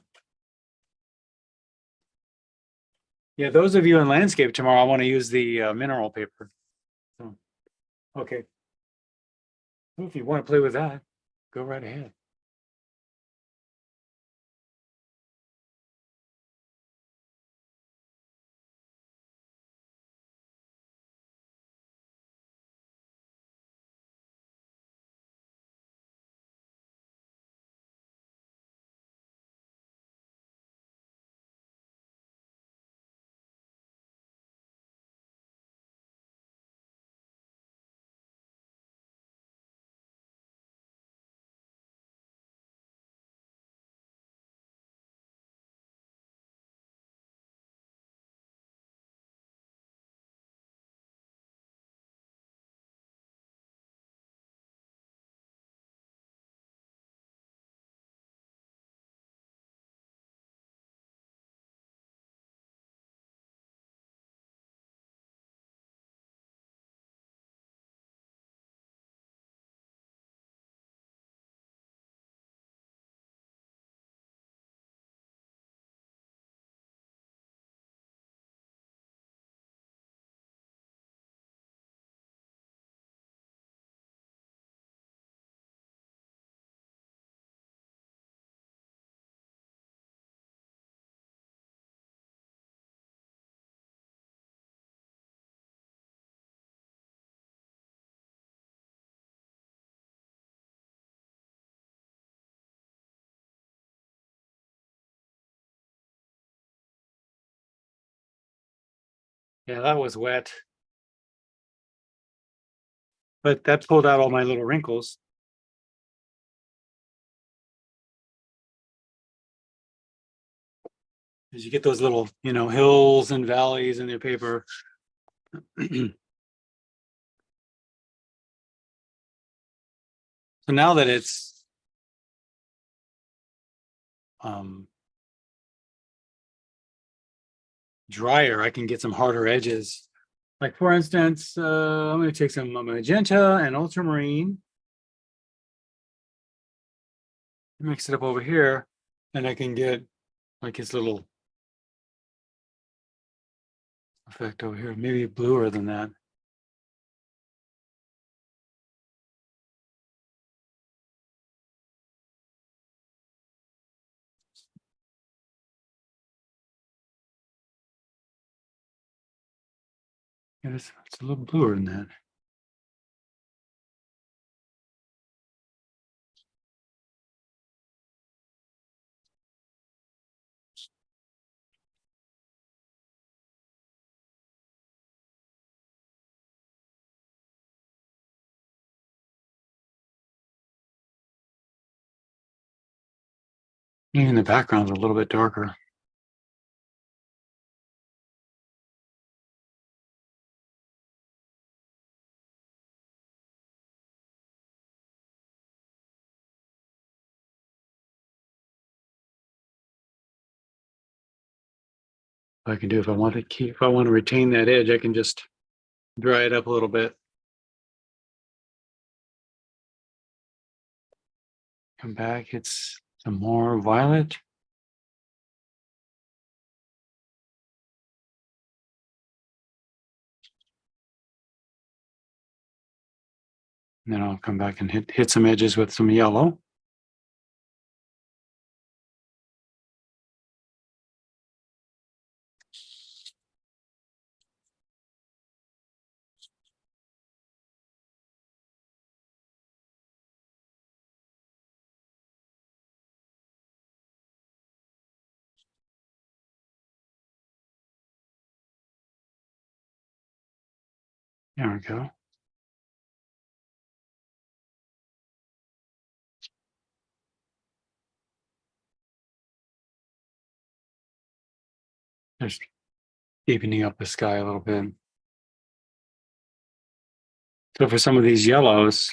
[SPEAKER 2] Yeah, those of you in landscape tomorrow, I want to use the mineral paper. So, okay. Well, if you want to play with that, go right ahead. Yeah, that was wet. But that pulled out all my little wrinkles. As you get those little, hills and valleys in your paper. So now that it's drier, I can get some harder edges. Like for instance, I'm going to take some magenta and ultramarine, mix it up over here, and I can get like his little effect over here, maybe bluer than that. Yeah, it's a little bluer than that. Even the background's a little bit darker. I can do if I want to keep, if I want to retain that edge, I can just dry it up a little bit. Come back, hit some more violet. And then I'll come back and hit some edges with some yellow. There we go. Just deepening up the sky a little bit. So for some of these yellows,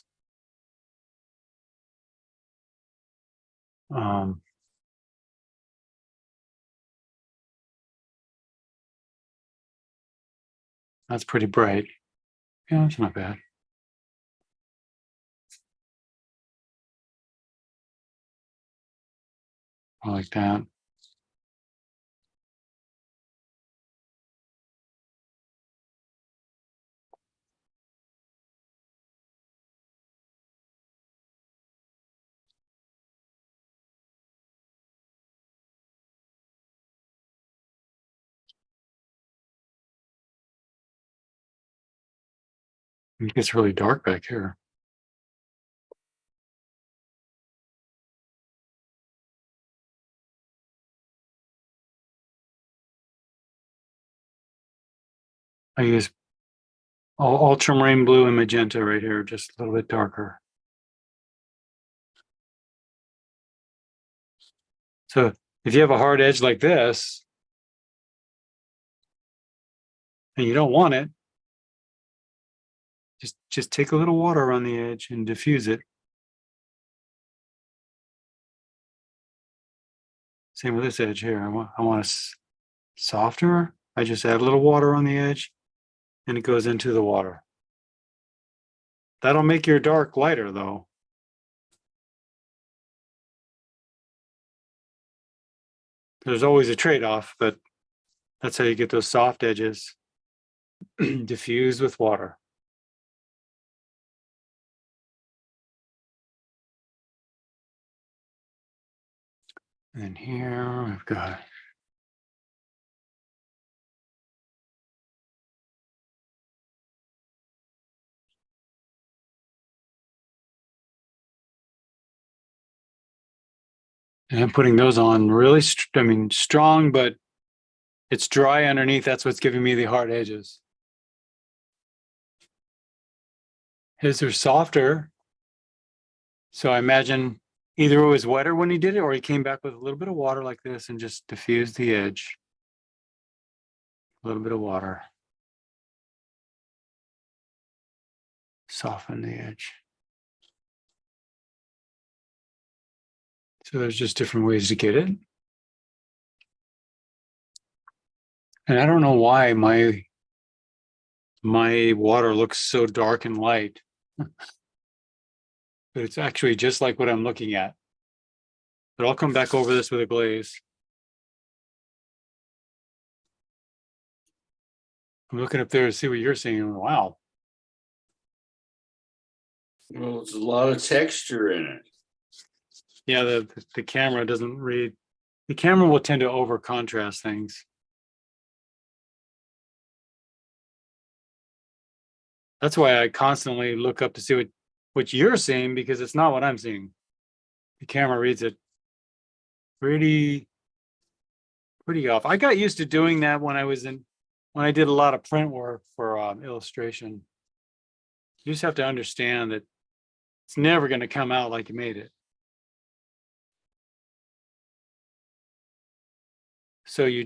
[SPEAKER 2] that's pretty bright. Yeah, that's not bad. I like that. It gets really dark back here. I use ultramarine blue and magenta right here, just a little bit darker. So if you have a hard edge like this, and you don't want it, just take a little water around the edge and diffuse it. Same with this edge here. I want it softer. I just add a little water on the edge and it goes into the water. That'll make your dark lighter though. There's always a trade-off, but that's how you get those soft edges diffused with water. And here we've got and I'm putting those on really, strong, but it's dry underneath. That's what's giving me the hard edges. His are softer. So I imagine either it was wetter when he did it or he came back with a little bit of water like this and just diffused the edge. A little bit of water. soften the edge. So there's just different ways to get it. And I don't know why my water looks so dark and light, but it's actually just like what I'm looking at. But I'll come back over this with a glaze. I'm looking up there to see what you're seeing. Wow.
[SPEAKER 3] Well, there's a lot of texture in it.
[SPEAKER 2] Yeah, the camera doesn't read. The camera will tend to over contrast things. That's why I constantly look up to see what you're seeing, because it's not what I'm seeing. The camera reads it pretty off. I got used to doing that when I did a lot of print work for illustration. You just have to understand that it's never going to come out like you made it. So you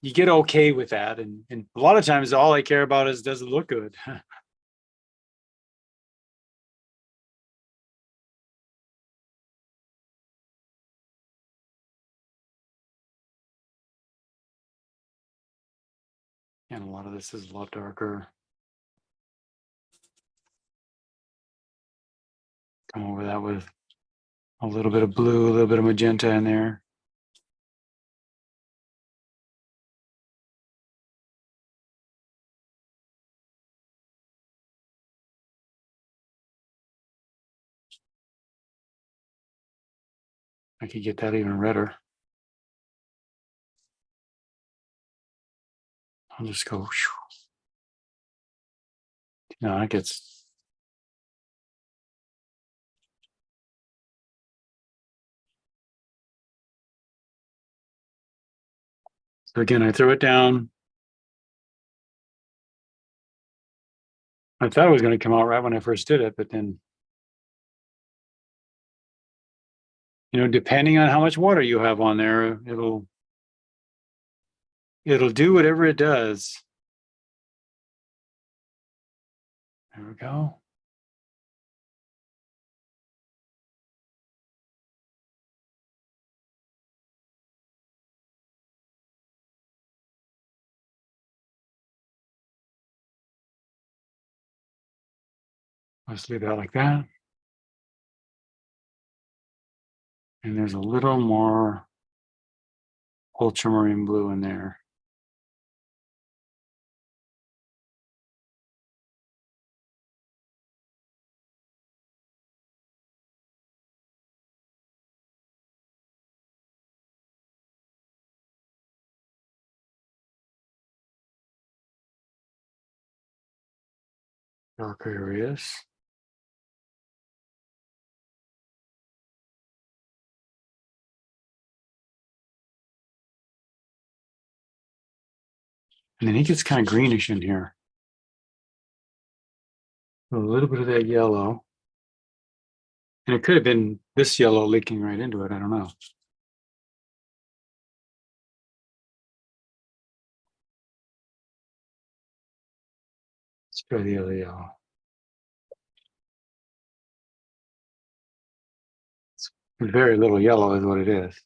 [SPEAKER 2] get okay with that. And a lot of times all I care about is, does it look good? And a lot of this is a lot darker. Come over that with a little bit of blue, a little bit of magenta in there. I could get that even redder. I'll just go. No, it gets. So again, I throw it down. I thought it was going to come out right when I first did it, but then, depending on how much water you have on there, it'll do whatever it does. There we go. Let's leave that like that. And there's a little more ultramarine blue in there. Darker areas. And then he gets kind of greenish in here. A little bit of that yellow. And it could have been this yellow leaking right into it. I don't know. Let's try the other yellow. It's very little yellow is what it is.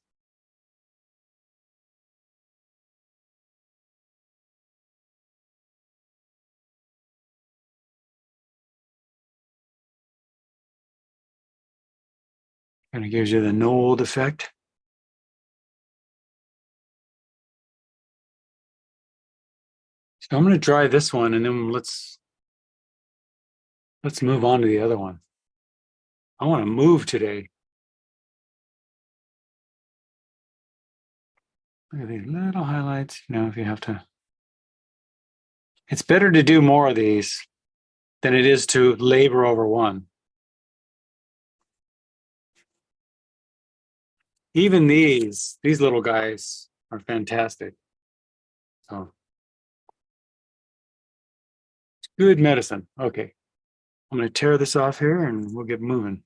[SPEAKER 2] Kind of gives you the Nolde effect. So I'm going to dry this one, and then let's move on to the other one. I want to move today. Look at these little highlights. If you have to. It's better to do more of these than it is to labor over one. Even these little guys are fantastic. So good medicine. Okay. I'm going to tear this off here and we'll get moving.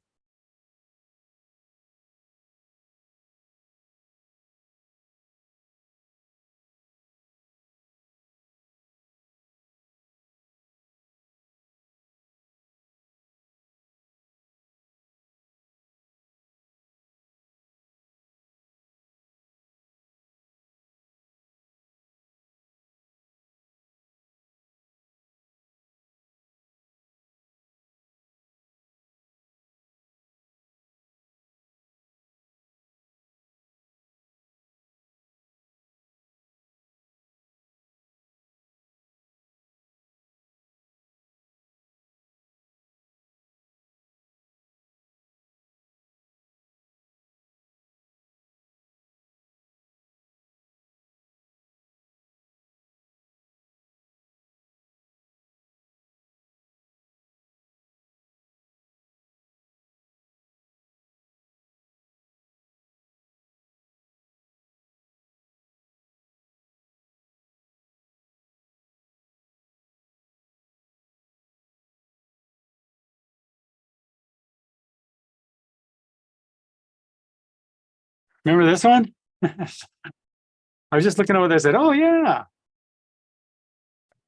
[SPEAKER 2] Remember this one? I was just looking over there and said, oh yeah,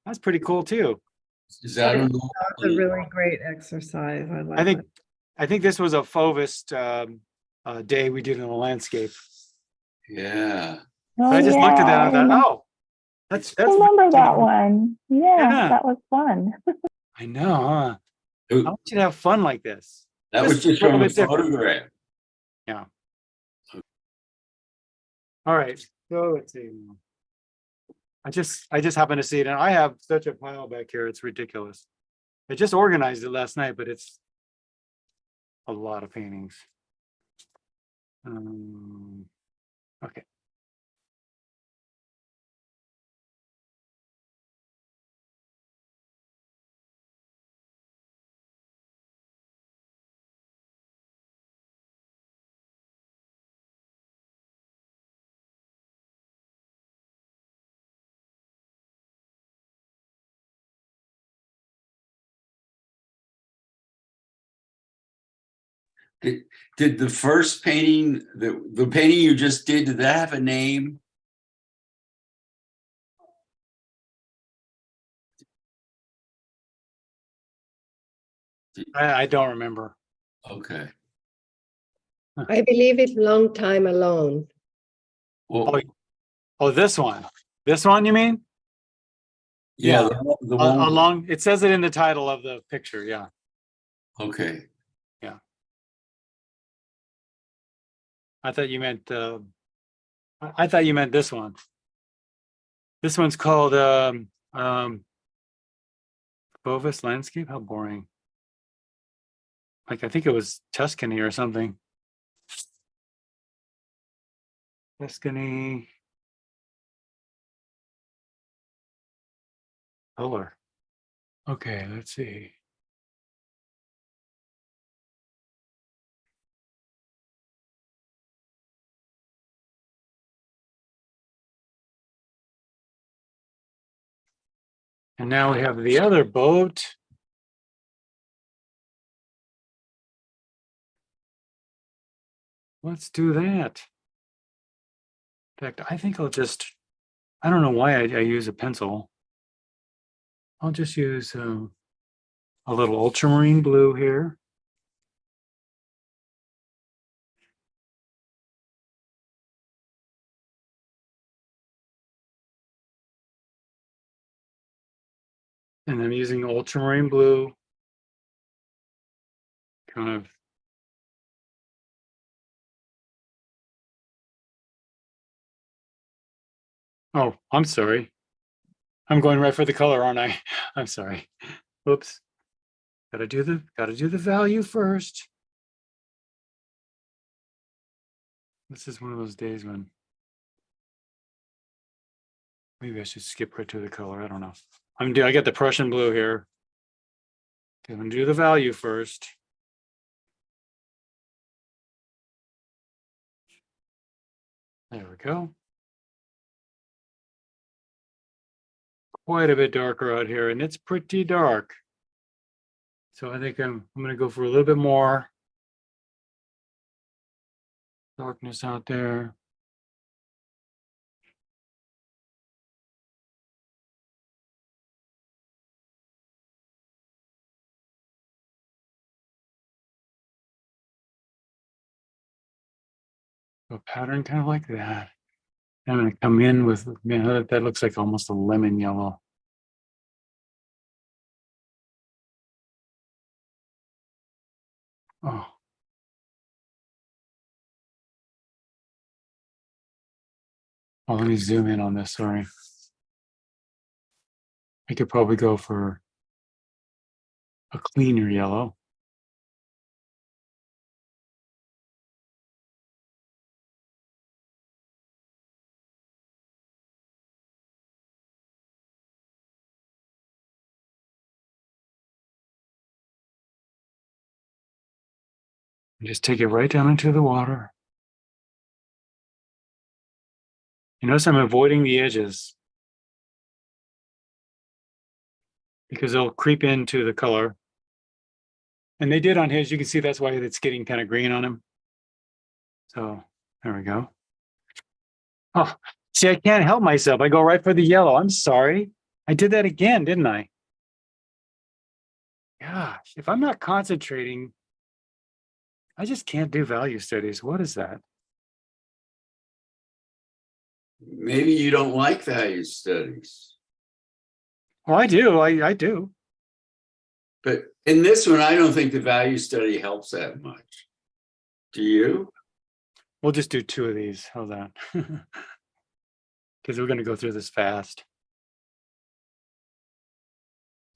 [SPEAKER 2] that's pretty cool too.
[SPEAKER 3] Is that a
[SPEAKER 5] That's a really great exercise. I like
[SPEAKER 2] I think
[SPEAKER 5] that.
[SPEAKER 2] I think this was a Fauvist day we did in the landscape.
[SPEAKER 3] Yeah.
[SPEAKER 9] Oh,
[SPEAKER 2] I just looked at that and I
[SPEAKER 9] yeah,
[SPEAKER 2] thought, oh, that's
[SPEAKER 9] I remember that
[SPEAKER 2] really-
[SPEAKER 9] one. Yeah,
[SPEAKER 2] Yeah.
[SPEAKER 9] that was fun.
[SPEAKER 2] I know, huh? I
[SPEAKER 3] Ooh,
[SPEAKER 2] want you to have fun like this.
[SPEAKER 3] that was just
[SPEAKER 2] a little
[SPEAKER 3] from a
[SPEAKER 2] bit different.
[SPEAKER 3] photograph.
[SPEAKER 2] All right, so let's see. I just happened to see it, and I have such a pile back here. It's ridiculous. I just organized it last night, but it's a lot of paintings. Okay.
[SPEAKER 3] Did the first painting, the painting you just did that have a name?
[SPEAKER 2] I don't remember.
[SPEAKER 3] Okay.
[SPEAKER 7] I believe it's Long Time Alone.
[SPEAKER 3] Well,
[SPEAKER 2] Oh, this one. This one, you mean?
[SPEAKER 3] yeah,
[SPEAKER 2] yeah.
[SPEAKER 3] the one.
[SPEAKER 2] Along. It says it in the title of the picture. Yeah.
[SPEAKER 3] Okay.
[SPEAKER 2] I thought you meant. I thought you meant this one. This one's called Bovis Landscape. How boring. Like I think it was Tuscany or something. Tuscany. Color. Okay, let's see. And now we have the other boat. Let's do that. In fact, I think I'll just, I don't know why I use a pencil. I'll just use a little ultramarine blue here. And I'm using ultramarine blue. Kind of. Oh, I'm sorry. I'm going right for the color, aren't I? I'm sorry. Oops. Gotta do the value first. This is one of those days when maybe I should skip right to the color. I don't know. I got the Prussian blue here. Okay, I'm gonna do the value first. There we go. Quite a bit darker out here, and it's pretty dark. So I think I'm gonna go for a little bit more darkness out there. A pattern kind of like that. I'm gonna come in with, man, that looks like almost a lemon yellow. Oh. Oh, let me zoom in on this, sorry. I could probably go for a cleaner yellow. And just take it right down into the water. You notice I'm avoiding the edges because they'll creep into the color. And they did on his, you can see that's why it's getting kind of green on him. So There we go. Oh, see, I can't help myself. I go right for the yellow. I'm sorry. I did that again, didn't I? Gosh, if I'm not concentrating, I just can't do value studies. What is that?
[SPEAKER 3] Maybe you don't like value studies.
[SPEAKER 2] Well, I do. I do.
[SPEAKER 3] But in this one, I don't think the value study helps that much. Do you?
[SPEAKER 2] We'll just do 2 of these. Hold on. Because we're going to go through this fast.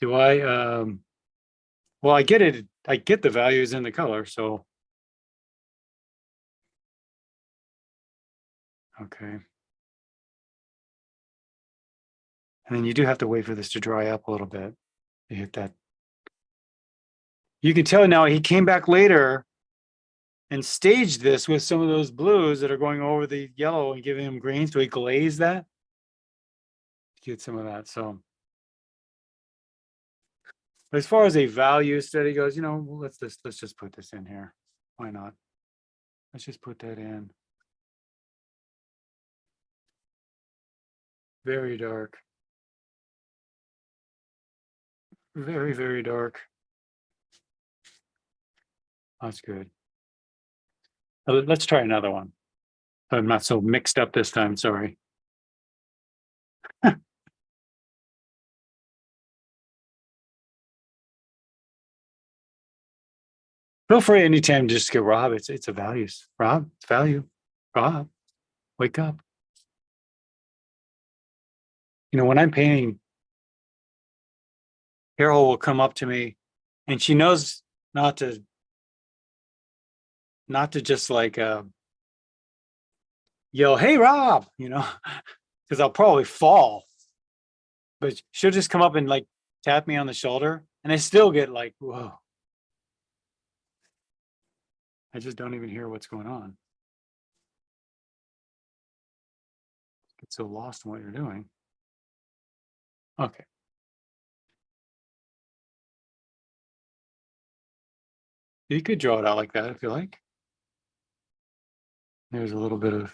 [SPEAKER 2] Do I? Well, I get it. I get the values in the color. So. Okay. And then you do have to wait for this to dry up a little bit to hit that. You can tell now he came back later and staged this with some of those blues that are going over the yellow and giving him green. So he glazed that to get some of that. So as far as a value study goes, you know, let's just put this in here. Why not? Let's just put that in. Very dark. Very, very dark. That's good. Let's try another one. I'm not so mixed up this time, sorry. Feel free anytime to just go, Rob, it's a values. Rob, it's value. Rob, wake up. You know, when I'm painting, Sherrill will come up to me and she knows not to just like yell, hey Rob, you know, because I'll probably fall. But she'll just come up and like tap me on the shoulder and I still get like, whoa. I just don't even hear what's going on. Get so lost in what you're doing. Okay. You could draw it out like that if you like. There's a little bit of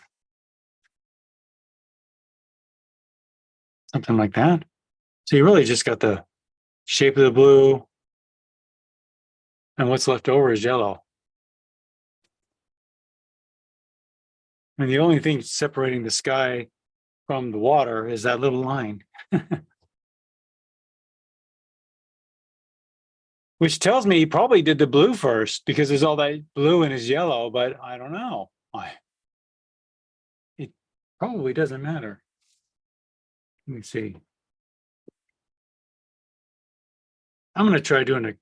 [SPEAKER 2] something like that. So you really just got the shape of the blue and what's left over is yellow. And the only thing separating the sky from the water is that little line. Which tells me he probably did the blue first because there's all that blue in his yellow, but I don't know why. It probably doesn't matter. Let me see. I'm going to try doing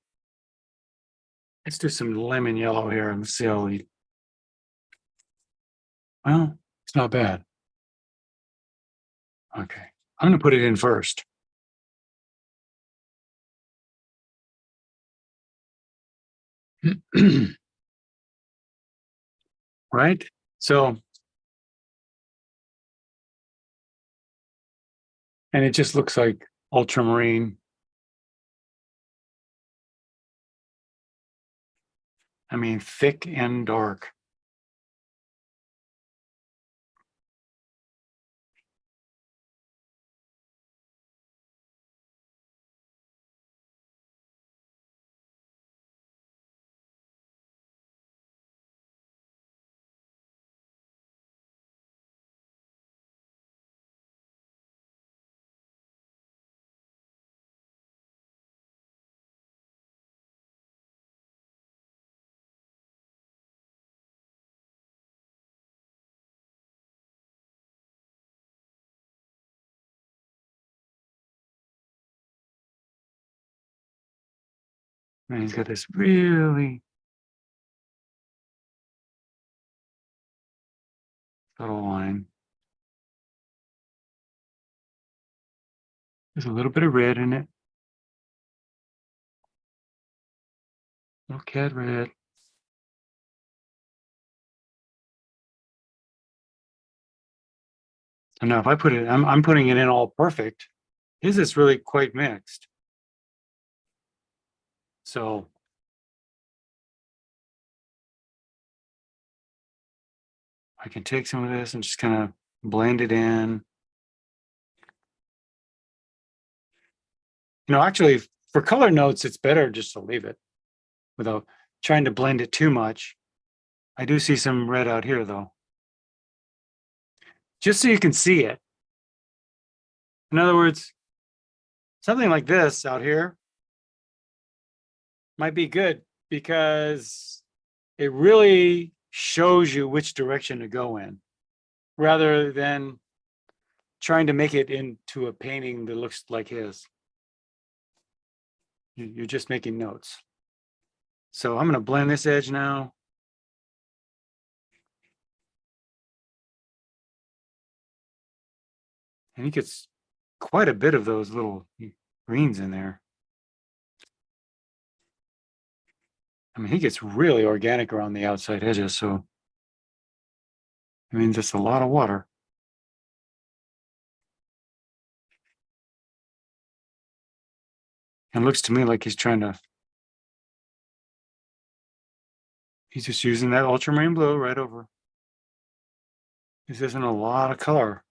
[SPEAKER 2] let's do some lemon yellow here and see how we, well, it's not bad. Okay. I'm going to put it in first. Right? So, and it just looks like ultramarine. I mean, thick and dark. And he's got this really subtle line. There's a little bit of red in it. Little cat red. So now if I put it, I'm putting it in all perfect. His is really quite mixed. So I can take some of this and just kind of blend it in. Actually, for color notes, it's better just to leave it without trying to blend it too much. I do see some red out here, though. Just so you can see it. In other words, something like this out here might be good because it really shows you which direction to go in rather than trying to make it into a painting that looks like his. You're just making notes. So I'm going to blend this edge now. And he gets quite a bit of those little greens in there. I mean, he gets really organic around the outside edges. So, I mean, that's a lot of water. And it looks to me like he's just using that ultramarine blue right over. This isn't a lot of color.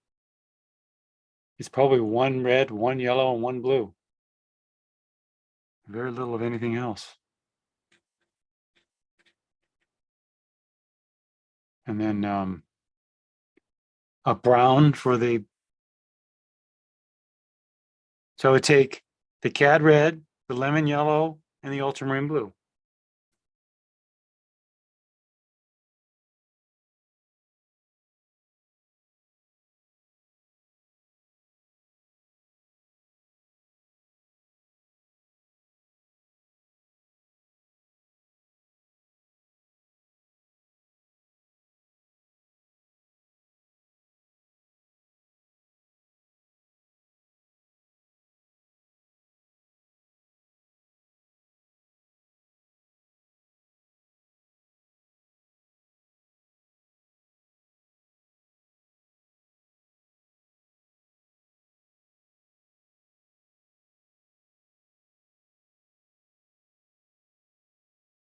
[SPEAKER 2] It's probably one red, one yellow, and one blue. Very little of anything else. And then a brown for the. So I would take the cad red, the lemon yellow, and the ultramarine blue.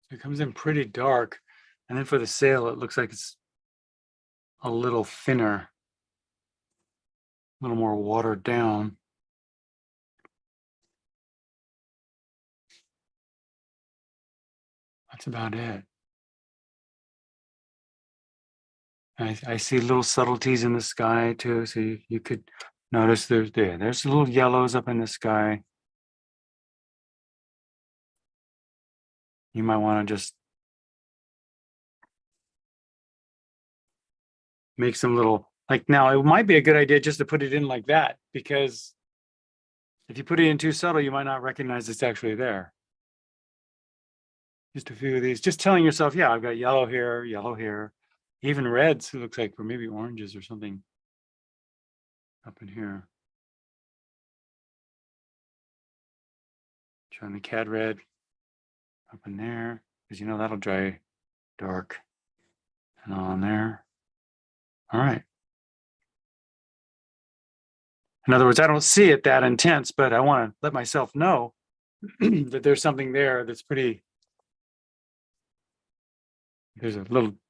[SPEAKER 2] So it comes in pretty dark. And then for the sail, it looks like it's a little thinner, a little more watered down. That's about it. I see little subtleties in the sky too. So you could notice there's little yellows up in the sky. You might want to just make some little, like now it might be a good idea just to put it in like that, because if you put it in too subtle, you might not recognize it's actually there. Just a few of these, just telling yourself, yeah, I've got yellow here, even reds, it looks like, or maybe oranges or something up in here. Trying the cad red up in there, because that'll dry dark and on there. All right. In other words, I don't see it that intense, but I want to let myself know that there's something there that's pretty. There's a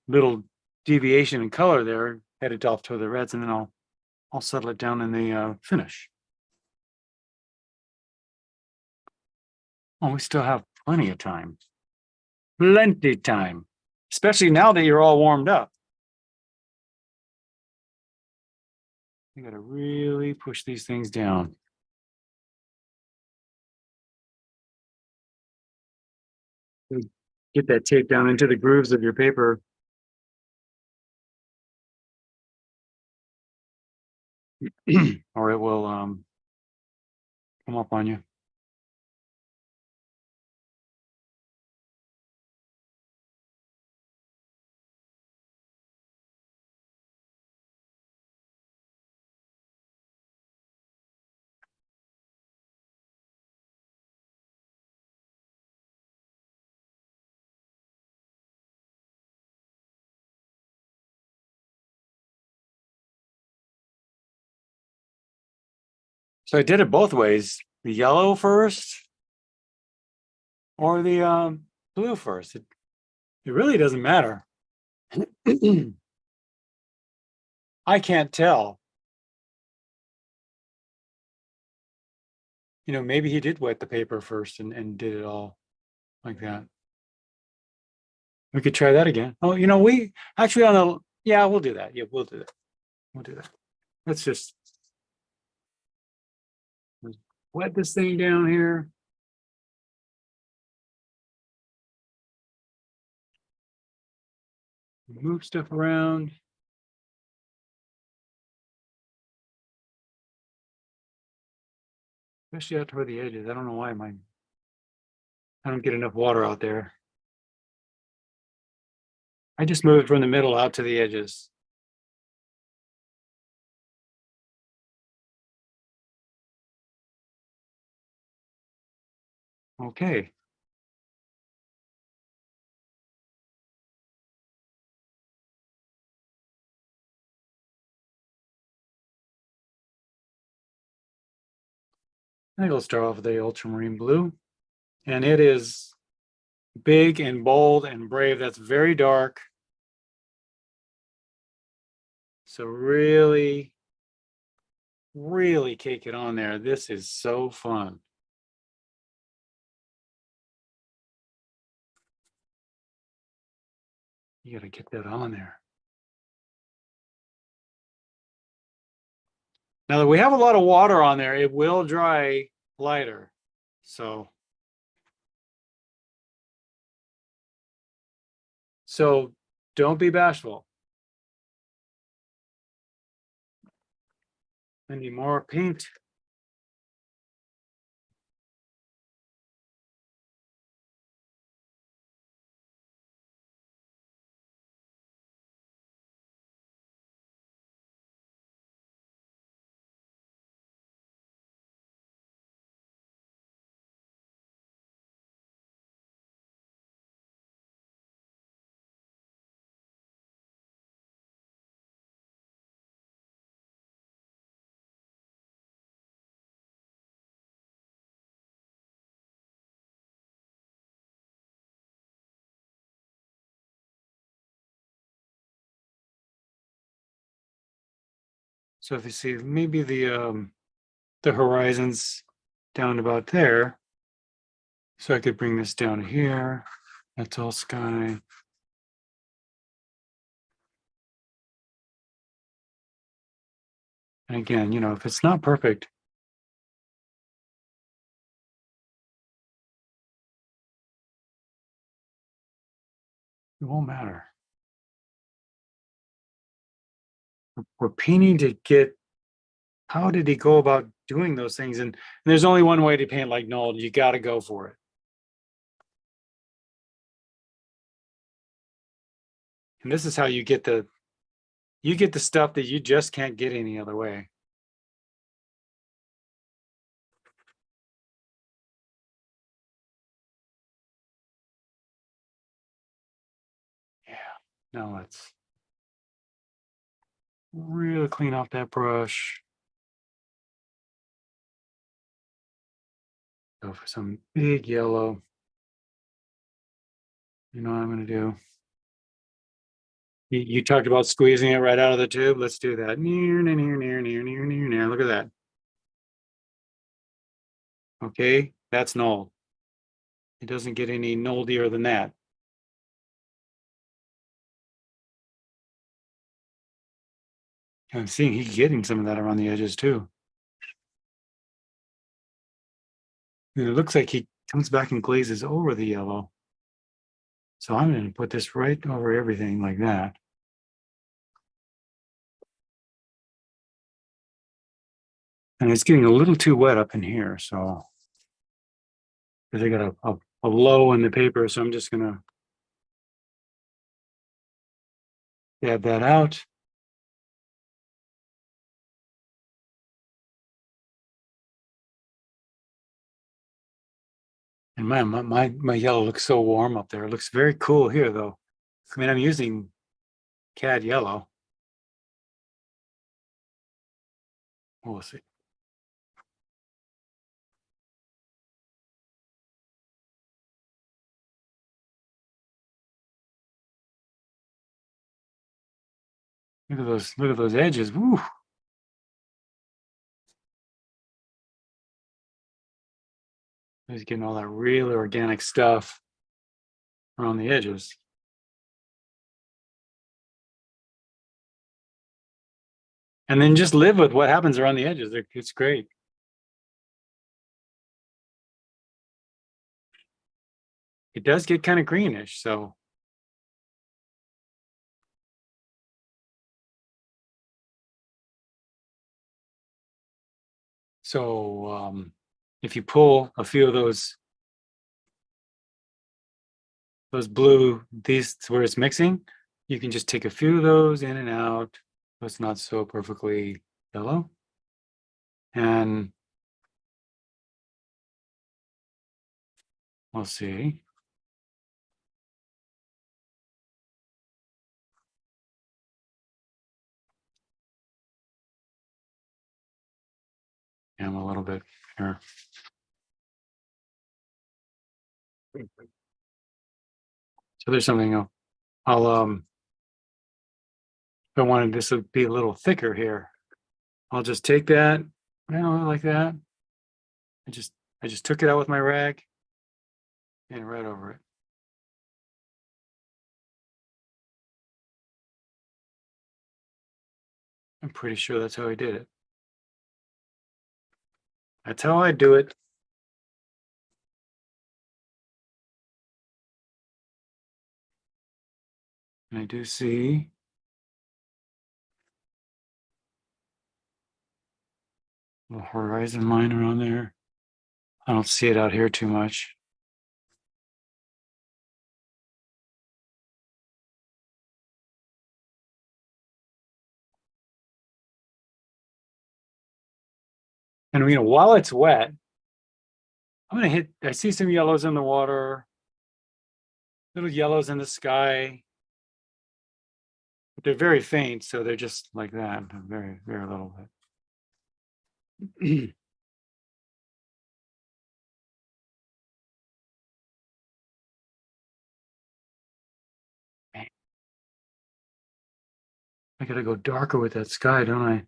[SPEAKER 2] little deviation in color there, headed off to the reds, and then I'll settle it down in the finish. Oh, we still have plenty of time. Plenty time, especially now that you're all warmed up. You got to really push these things down. Get that tape down into the grooves of your paper. Or it will come up on you. So I did it both ways, the yellow first or the blue first. It really doesn't matter. I can't tell. You know, maybe he did wet the paper first and did it all like that. We could try that again. Oh, you know, we actually on the, yeah, we'll do that. Yeah, we'll do that. We'll do that. Let's just wet this thing down here. Move stuff around. Especially out toward the edges. I don't know why I don't get enough water out there. I just moved from the middle out to the edges. Okay. I think I'll start off with the ultramarine blue. And it is big and bold and brave. That's very dark. So really, really cake it on there. This is so fun. You got to get that on there. Now that we have a lot of water on there, it will dry lighter. So don't be bashful. I need more paint. So if you see maybe the horizon's down about there. So I could bring this down here. That's all sky. And again, you know, if it's not perfect, it won't matter. We're painting to get, how did he go about doing those things? And there's only one way to paint like Nolde. You got to go for it. And this is how you get the stuff that you just can't get any other way. Yeah, now let's really clean off that brush. Go for some big yellow. You know what I'm going to do? You talked about squeezing it right out of the tube. Let's do that. Look at that. Okay, that's Nolde. It doesn't get any Noldier than that. I'm seeing he's getting some of that around the edges too. And it looks like he comes back and glazes over the yellow. So I'm going to put this right over everything like that. And it's getting a little too wet up in here. So, because I got a low in the paper. So I'm just going to dab that out. And my yellow looks so warm up there. It looks very cool here though. I mean, I'm using cad yellow. We'll see. Look at those edges. Woo. He's getting all that real organic stuff around the edges. And then just live with what happens around the edges. It's great. It does get kind of greenish, so. So if you pull a few of those blue, these where it's mixing, you can just take a few of those in and out. So it's not so perfectly yellow. And we'll see. And a little bit here. So there's something I'll if I wanted this to be a little thicker here, I'll just take that, like that. I just took it out with my rag and right over it. I'm pretty sure that's how I did it. That's how I do it. And I do see the horizon line around there. I don't see it out here too much. And while it's wet, I'm gonna hit, I see some yellows in the water, little yellows in the sky. But they're very faint, so they're just like that, very, very little bit. I gotta go darker with that sky, don't I?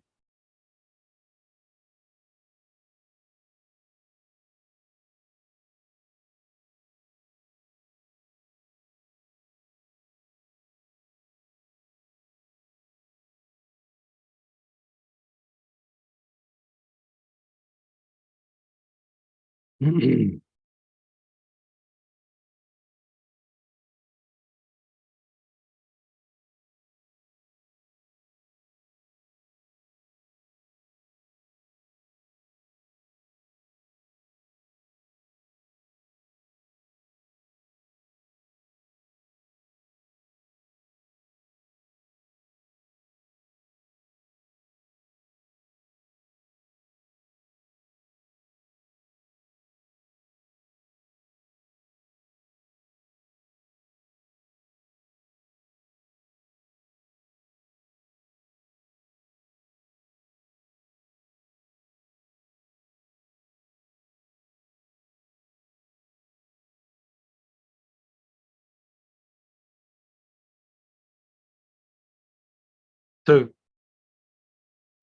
[SPEAKER 2] So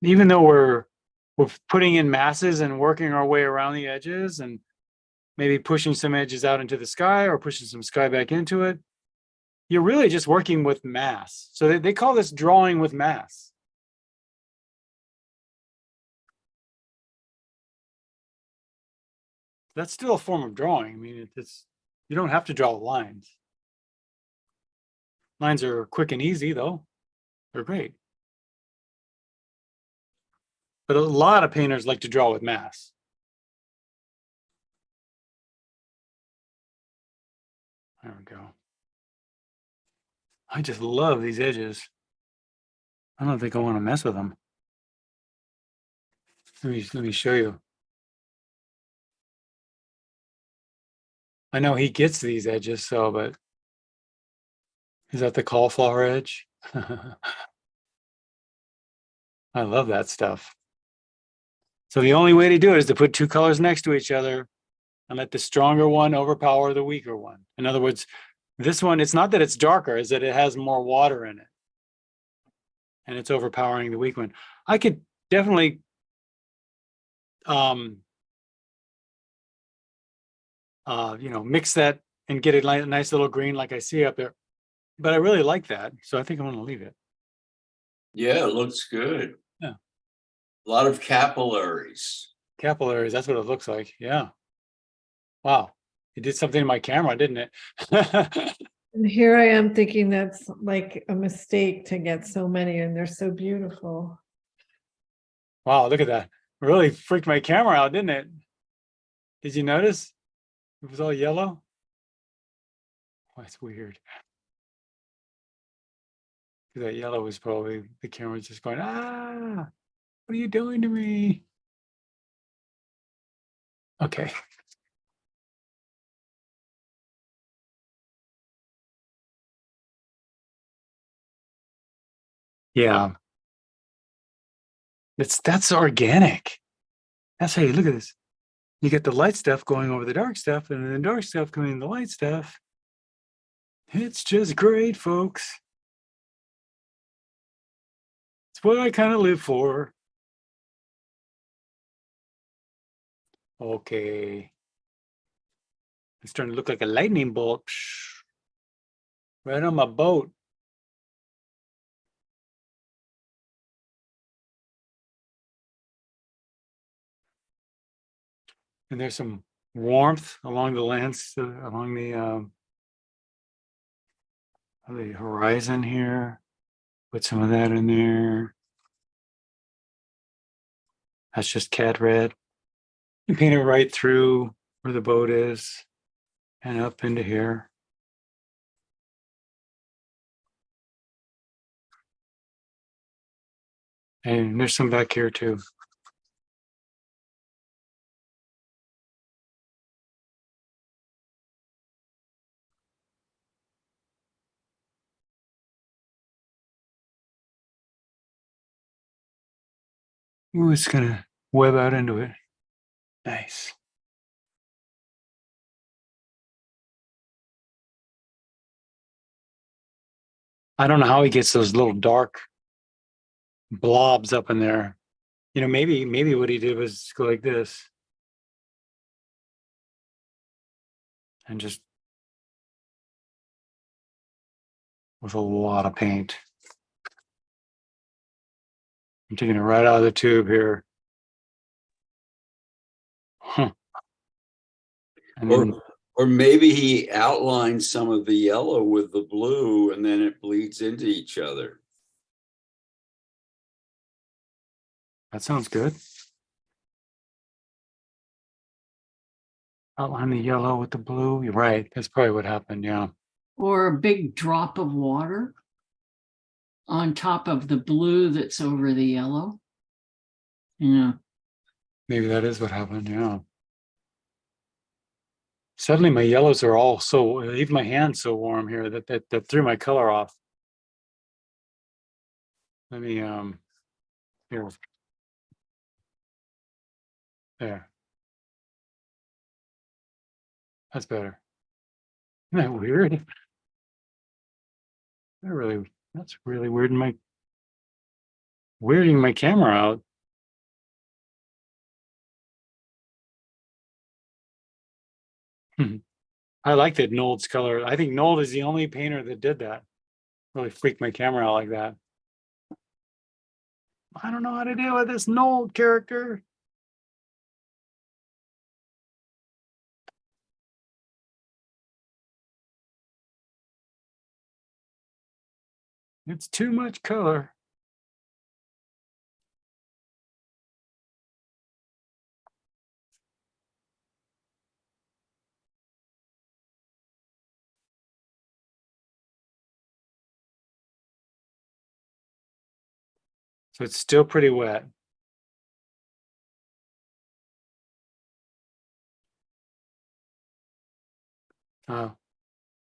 [SPEAKER 2] even though we're putting in masses and working our way around the edges and maybe pushing some edges out into the sky or pushing some sky back into it, you're really just working with mass. So they call this drawing with mass. That's still a form of drawing. I mean, it's you don't have to draw lines. Lines are quick and easy, though. They're great. But a lot of painters like to draw with mass. There we go. I just love these edges. I don't think I want to mess with them. Let me show you. I know he gets these edges, so, but is that the cauliflower edge? I love that stuff. So the only way to do it is to put two colors next to each other and let the stronger one overpower the weaker one. In other words, this one, it's not that it's darker, it's that it has more water in it. and it's overpowering the weak one. I could definitely mix that and get a nice little green like I see up there. But I really like that, so I think I'm going to leave it.
[SPEAKER 3] Yeah, it looks good.
[SPEAKER 2] Yeah.
[SPEAKER 3] A lot of capillaries.
[SPEAKER 2] Capillaries, that's what it looks like. Yeah. Wow. It did something to my camera, didn't it?
[SPEAKER 5] And here I am thinking that's like a mistake to get so many, and they're so beautiful.
[SPEAKER 2] Wow, look at that. Really freaked my camera out, didn't it? Did you notice? It was all yellow. Oh, that's weird. That yellow was probably the camera's just going, ah, what are you doing to me? Okay. Yeah. That's organic. That's how you look at this. You get the light stuff going over the dark stuff, and then the dark stuff coming in the light stuff. It's just great, folks. It's what I kind of live for. Okay. It's starting to look like a lightning bolt. Right on my boat. And there's some warmth along the along the horizon here. Put some of that in there. That's just cat red. You paint it right through where the boat is and up into here. And there's some back here too. Ooh, it's gonna web out into it. Nice. I don't know how he gets those little dark blobs up in there. Maybe what he did was go like this and just with a lot of paint. I'm taking it right out of the tube here. Huh. And then,
[SPEAKER 3] Or maybe he outlined some of the yellow with the blue and then it bleeds into each other.
[SPEAKER 2] that sounds good. Outline the yellow with the blue. You're right. That's probably what happened. Yeah.
[SPEAKER 6] Or a big drop of water on top of the blue that's over the yellow. Yeah.
[SPEAKER 2] Maybe that is what happened. Yeah. Suddenly my yellows are all so, even my hand's so warm here that threw my color off. Let me, here. There. That's better. Isn't that weird? That's really weirding my camera out. I like that Nolde's color. I think Nolde is the only painter that did that. Really freaked my camera out like that. I don't know how to deal with this Nolde character. It's too much color. So it's still pretty wet.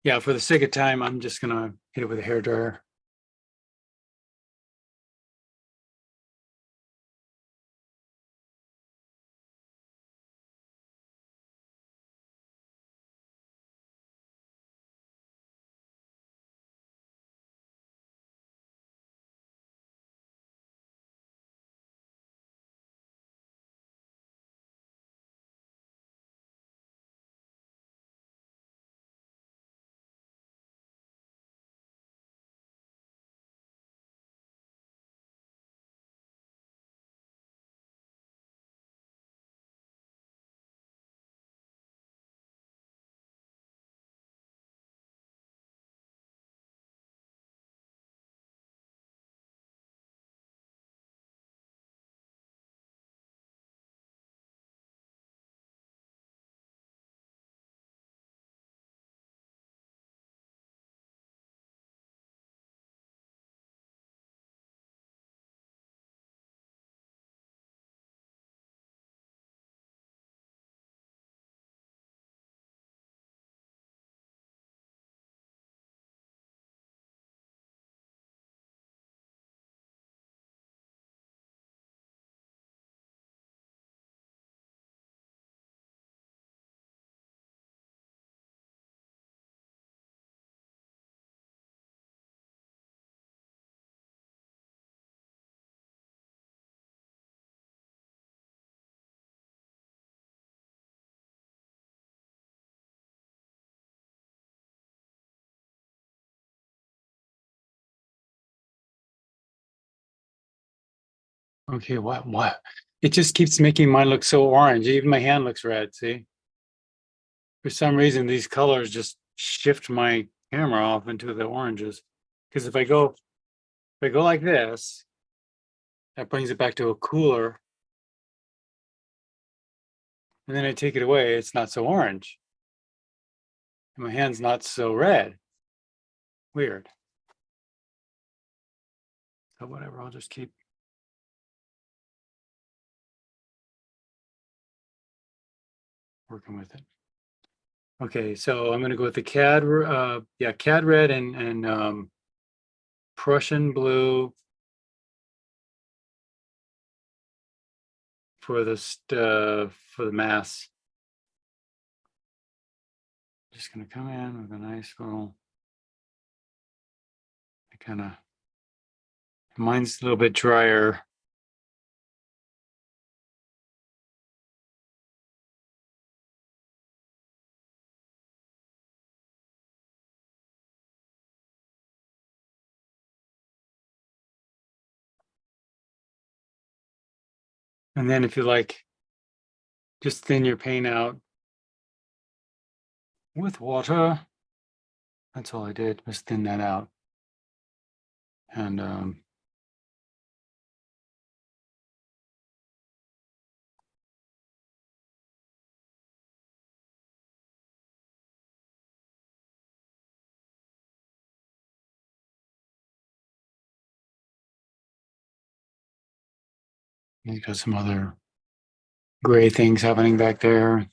[SPEAKER 2] Yeah, for the sake of time, I'm just gonna hit it with a hairdryer. Okay, what? It just keeps making mine look so orange. Even my hand looks red, see? For some reason, these colors just shift my camera off into the oranges. Because if I go like this, that brings it back to a cooler. And then I take it away, it's not so orange. And my hand's not so red. Weird. So whatever, I'll just keep working with it. Okay, so I'm gonna go with the CAD red and Prussian blue for the mass. Just gonna come in with a nice little, kind of, mine's a little bit drier. And then if you like, just thin your paint out with water. That's all I did, was thin that out. And you got some other gray things happening back there.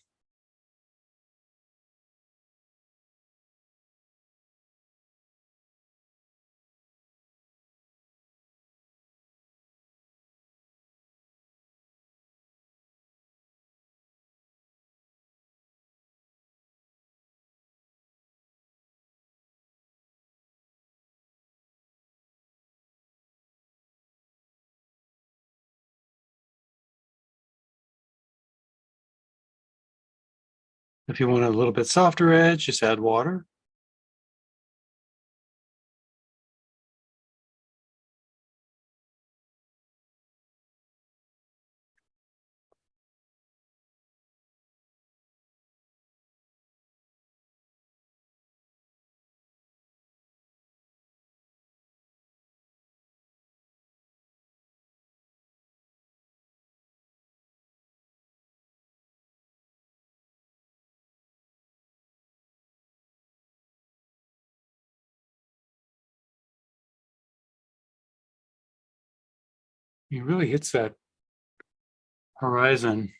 [SPEAKER 2] If you want a little bit softer edge, just add water. It really hits that horizon.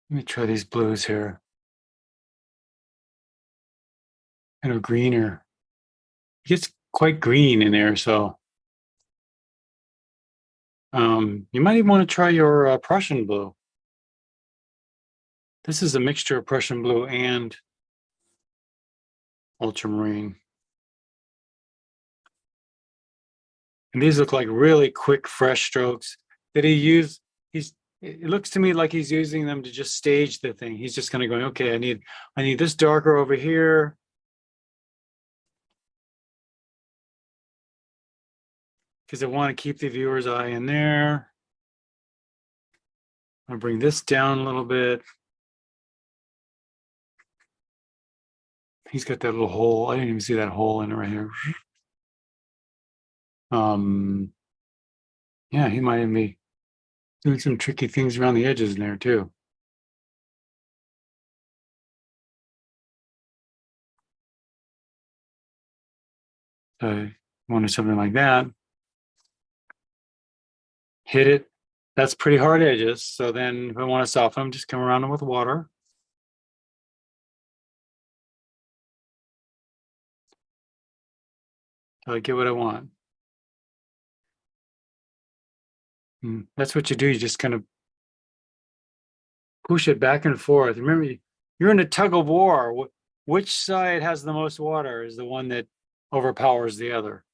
[SPEAKER 2] Let me try these blues here. Kind of greener. It gets quite green in there, so you might even want to try your Prussian blue. This is a mixture of Prussian blue and ultramarine. And these look like really quick, fresh strokes that he used. It looks to me like he's using them to just stage the thing. He's just kind of going, okay, I need this darker over here. Because I want to keep the viewer's eye in there. I'll bring this down a little bit. He's got that little hole. I didn't even see that hole in it right here. Yeah, he might even be doing some tricky things around the edges in there too. So I wanted something like that. Hit it. That's pretty hard edges. So then if I want to soften them, just come around them with water. Till I get what I want. And that's what you do. You just kind of push it back and forth. Remember, you're in a tug of war. which side has the most water is the one that overpowers the other.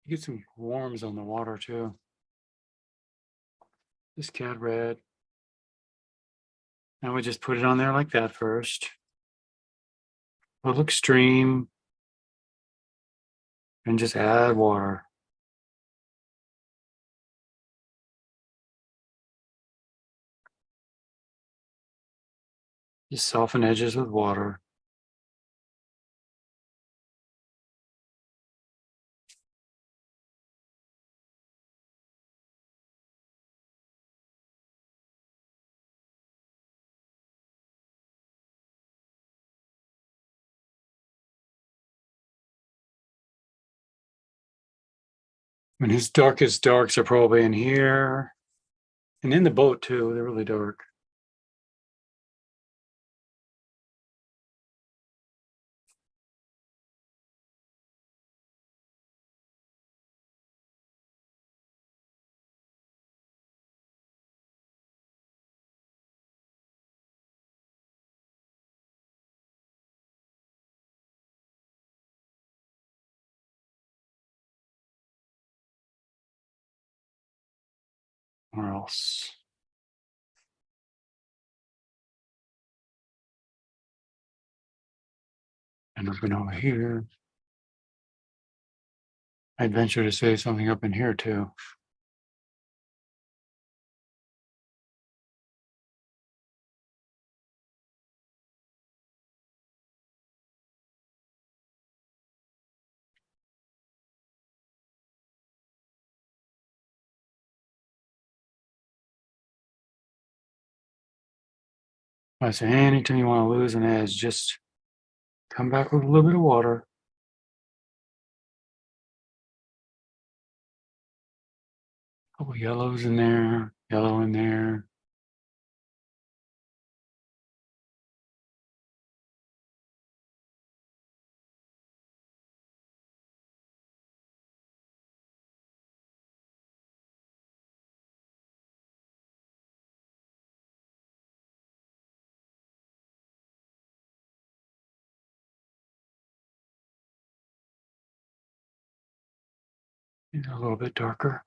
[SPEAKER 2] You get some worms on the water too. This cat red. Now we just put it on there like that first. Little extreme. And just add water. Just soften edges with water. And his darkest darks are probably in here. And in the boat too, they're really dark. Or else. And up and over here. I'd venture to say something up in here too. I say anytime you want to lose an edge, just come back with a little bit of water. Couple yellows in there, yellow in there. And a little bit darker.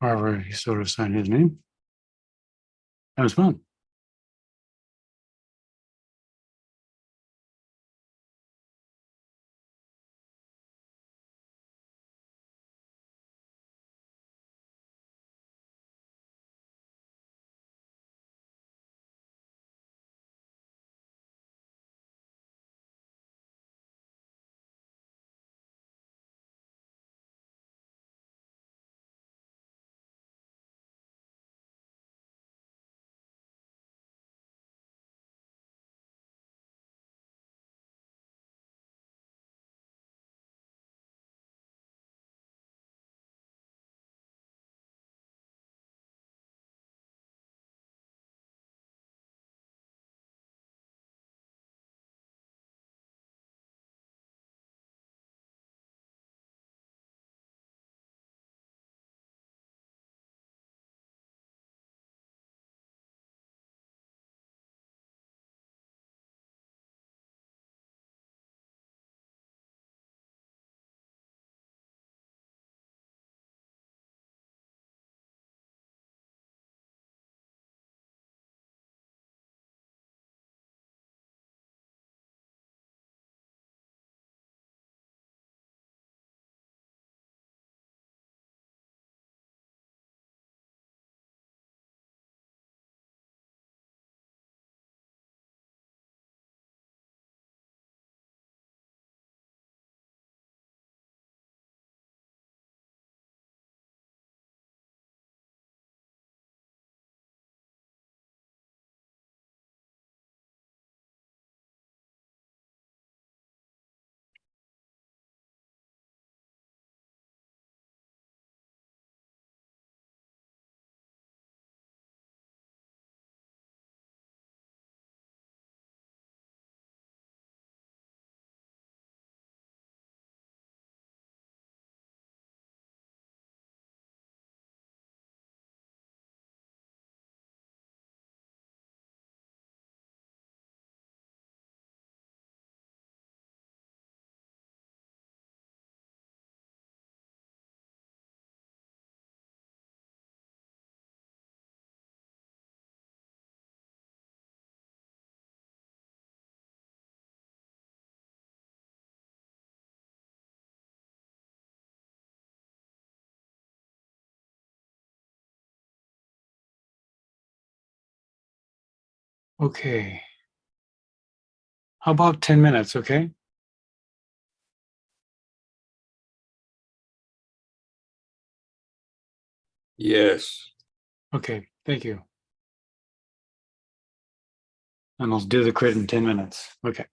[SPEAKER 2] However, he sort of signed his name. That was fun. Okay. How about 10 minutes? Okay.
[SPEAKER 3] Yes.
[SPEAKER 2] Okay. Thank you. And I'll do the crit in 10 minutes. Okay.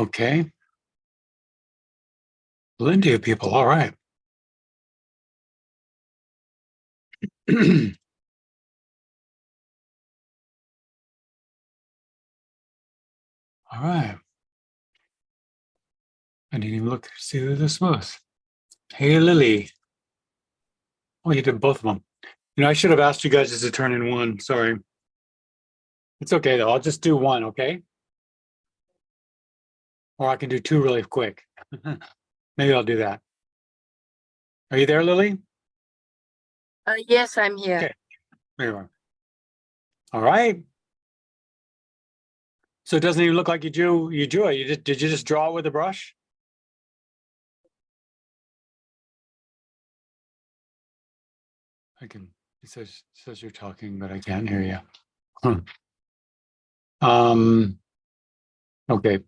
[SPEAKER 2] Okay. Plenty of people. All right. All right. I didn't even look to see who this was. Hey, Lily. Oh, you did both of them. You know, I should have asked you guys to turn in one. Sorry. It's okay, though. I'll just do one, okay? Or I can do two really quick. Maybe I'll do that. Are you there, Lily?
[SPEAKER 4] Yes, I'm here.
[SPEAKER 2] Okay. There you are. All right. So it doesn't even look like you drew it. Did you just draw it with a brush? It says you're talking, but I can't hear you. Okay.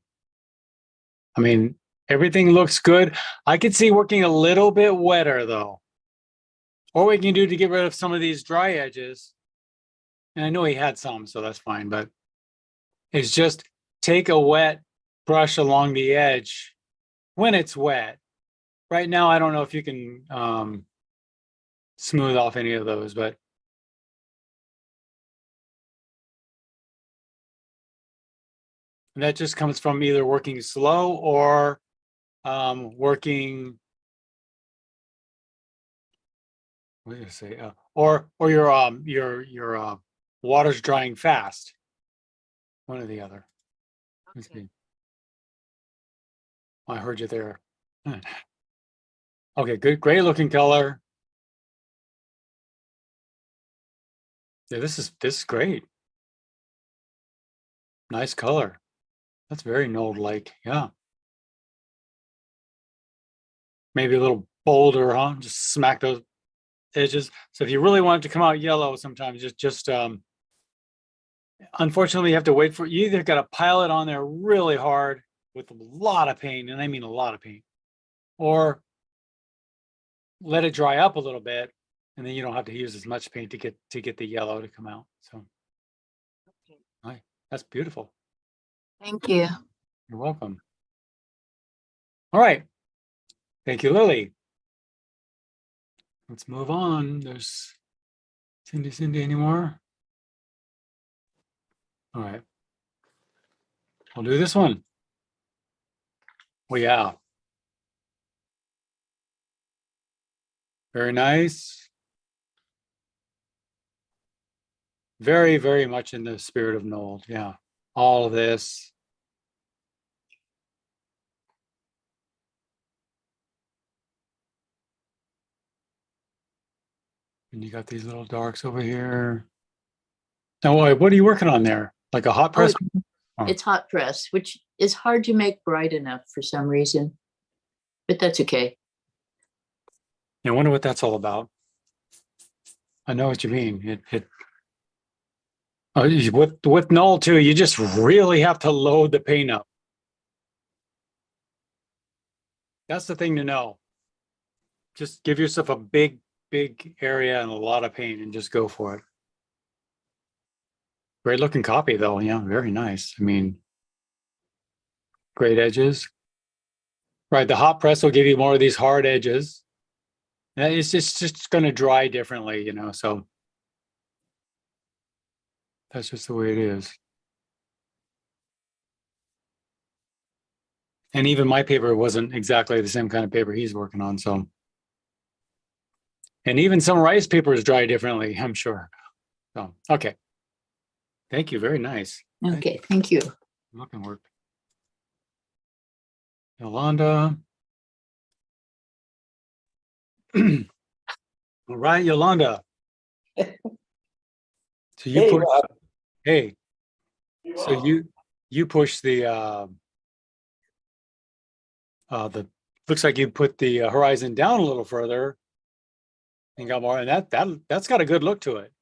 [SPEAKER 2] I mean, everything looks good. I could see working a little bit wetter though. Or we can do to get rid of some of these dry edges. And I know he had some, so that's fine, but it's just take a wet brush along the edge when it's wet. Right now, I don't know if you can smooth off any of those, but that just comes from either working slow or working, what did I say? Or your water's drying fast. One or the other. Okay. I heard you there. Okay, good, great looking color. Yeah, this is great. Nice color. That's very Nolde-like, yeah. Maybe a little bolder, huh? Just smack those edges. So if you really want it to come out yellow, sometimes just unfortunately you have to wait for, you either got to pile it on there really hard with a lot of paint, and I mean a lot of paint, or let it dry up a little bit, and then you don't have to use as much paint to get the yellow to come out. So, right, that's beautiful.
[SPEAKER 4] Thank you.
[SPEAKER 2] You're welcome. All right, thank you, Lily. Let's move on. There's Cindy anymore? All right, I'll do this one. Well, yeah. Very nice. Very, very much in the spirit of Nolde. Yeah, all of this. And you got these little darks over here. Now, what are you working on there? Like a hot press? Oh.
[SPEAKER 1] It's hot press, which is hard to make bright enough for some reason, but that's okay.
[SPEAKER 2] I wonder what that's all about. I know what you mean. With Nolde too, you just really have to load the paint up. That's the thing to know. Just give yourself a big area and a lot of paint and just go for it. Great looking copy though. Yeah, very nice. I mean, great edges. Right, the hot press will give you more of these hard edges. And it's just going to dry differently, you know, so that's just the way it is. And even my paper wasn't exactly the same kind of paper he's working on, so. And even some rice papers dry differently, I'm sure. So, okay. Thank you, very nice.
[SPEAKER 1] Okay, thank you.
[SPEAKER 2] Looking work. Yolanda. All right, Yolanda. So you
[SPEAKER 10] Hey,
[SPEAKER 2] push,
[SPEAKER 10] Rob.
[SPEAKER 2] hey, so you push the looks like you put the horizon down a little further and got more, and that's got a good look to it.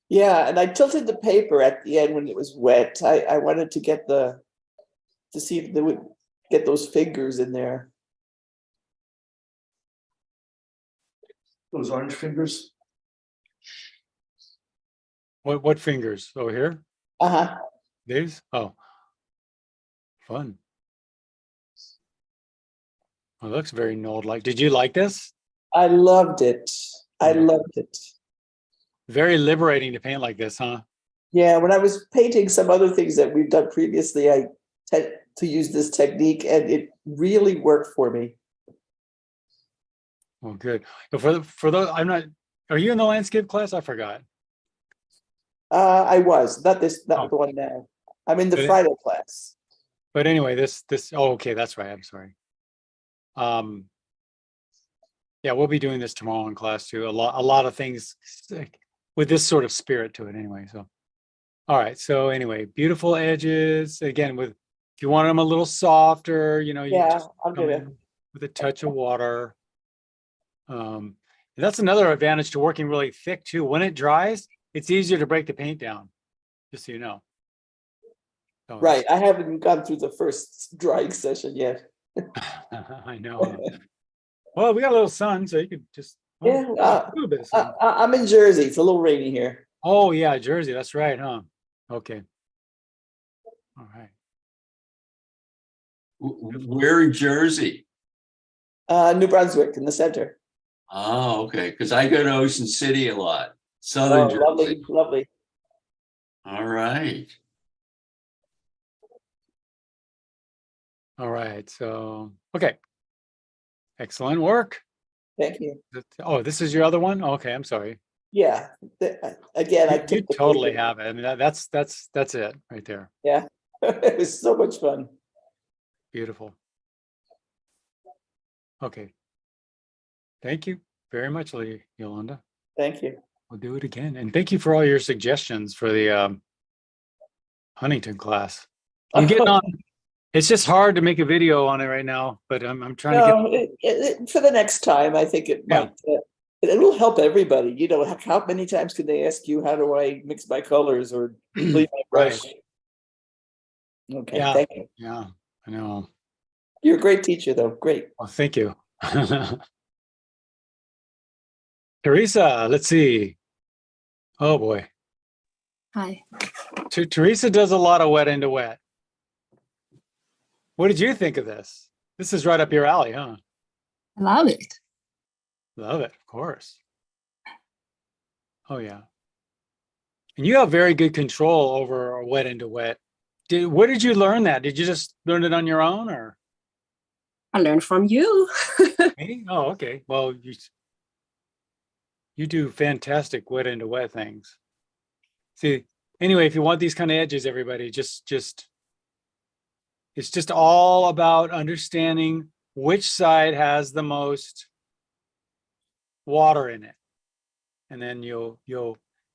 [SPEAKER 10] Yeah, and I tilted the paper at the end when it was wet. I wanted to to see if they would get those fingers in there. Those orange fingers?
[SPEAKER 2] What fingers over here?
[SPEAKER 10] Uh-huh.
[SPEAKER 2] These? Oh, fun. Well, it looks very Nolde-like. Did you like this?
[SPEAKER 10] I loved it. I
[SPEAKER 2] Yeah.
[SPEAKER 10] loved it.
[SPEAKER 2] Very liberating to paint like this, huh?
[SPEAKER 10] Yeah, when I was painting some other things that we've done previously, I tend to use this technique, and it really worked for me.
[SPEAKER 2] Well, good. But for those, I'm not. Are you in the landscape class? I forgot.
[SPEAKER 10] I was not the
[SPEAKER 2] Oh.
[SPEAKER 10] one now. I'm in the
[SPEAKER 2] But it-
[SPEAKER 10] Friday class.
[SPEAKER 2] But anyway, this. Oh, okay, that's right. I'm sorry. Yeah, we'll be doing this tomorrow in class too. A lot of things with this sort of spirit to it. Anyway, so all right. So anyway, beautiful edges again. With if you want them a little softer, you know, you
[SPEAKER 10] Yeah,
[SPEAKER 2] just
[SPEAKER 10] I'm
[SPEAKER 2] come
[SPEAKER 10] gonna.
[SPEAKER 2] in with a touch of water. And that's another advantage to working really thick too. When it dries, it's easier to break the paint down. Just so you know. So
[SPEAKER 10] Right, I haven't gone through the first drying session yet.
[SPEAKER 2] I know. Well, we got a little sun, so you could just
[SPEAKER 10] Yeah,
[SPEAKER 2] a little bit of sun.
[SPEAKER 10] I'm in Jersey. It's a little rainy here.
[SPEAKER 2] Oh yeah, Jersey. That's right, huh? Okay. All right.
[SPEAKER 3] Where in Jersey?
[SPEAKER 10] New Brunswick in the center.
[SPEAKER 3] Oh, okay. Because I go to Ocean City a lot. Southern Jersey.
[SPEAKER 10] Lovely, lovely.
[SPEAKER 3] All right.
[SPEAKER 2] All right. So okay. Excellent work.
[SPEAKER 10] Thank you.
[SPEAKER 2] Oh, this is your other one? Okay, I'm sorry.
[SPEAKER 10] Yeah. Again, I
[SPEAKER 2] You
[SPEAKER 10] took the
[SPEAKER 2] totally
[SPEAKER 10] paper.
[SPEAKER 2] have it. I mean, that's it right there.
[SPEAKER 10] Yeah, it was so much fun.
[SPEAKER 2] Beautiful. Okay. Thank you very much, Yolanda.
[SPEAKER 10] Thank you.
[SPEAKER 2] We'll do it again. And thank you for all your suggestions for the Huntington class. I'm getting on. It's just hard to make a video on it right now, but I'm trying to get.
[SPEAKER 10] For the next time, I think it
[SPEAKER 2] Yeah.
[SPEAKER 10] might. It'll help everybody. You know, how many times can they ask you, how do I mix my colors or clean my brush?
[SPEAKER 2] Right.
[SPEAKER 10] Okay,
[SPEAKER 2] Yeah.
[SPEAKER 10] thank you.
[SPEAKER 2] Yeah, I know.
[SPEAKER 10] You're a great teacher, though. Great.
[SPEAKER 2] Well, thank you. Teresa, let's see. Oh boy.
[SPEAKER 11] Hi.
[SPEAKER 2] Teresa does a lot of wet into wet. What did you think of this? This is right up your alley, huh?
[SPEAKER 11] I love it.
[SPEAKER 2] Love it, of course. Oh yeah. And you have very good control over wet into wet. Where did you learn that? Did you just learn it on your own, or?
[SPEAKER 11] I learned from you.
[SPEAKER 2] Me? Oh, okay. Well, you do fantastic wet into wet things. See, anyway, if you want these kind of edges, everybody, just it's just all about understanding which side has the most water in it. And then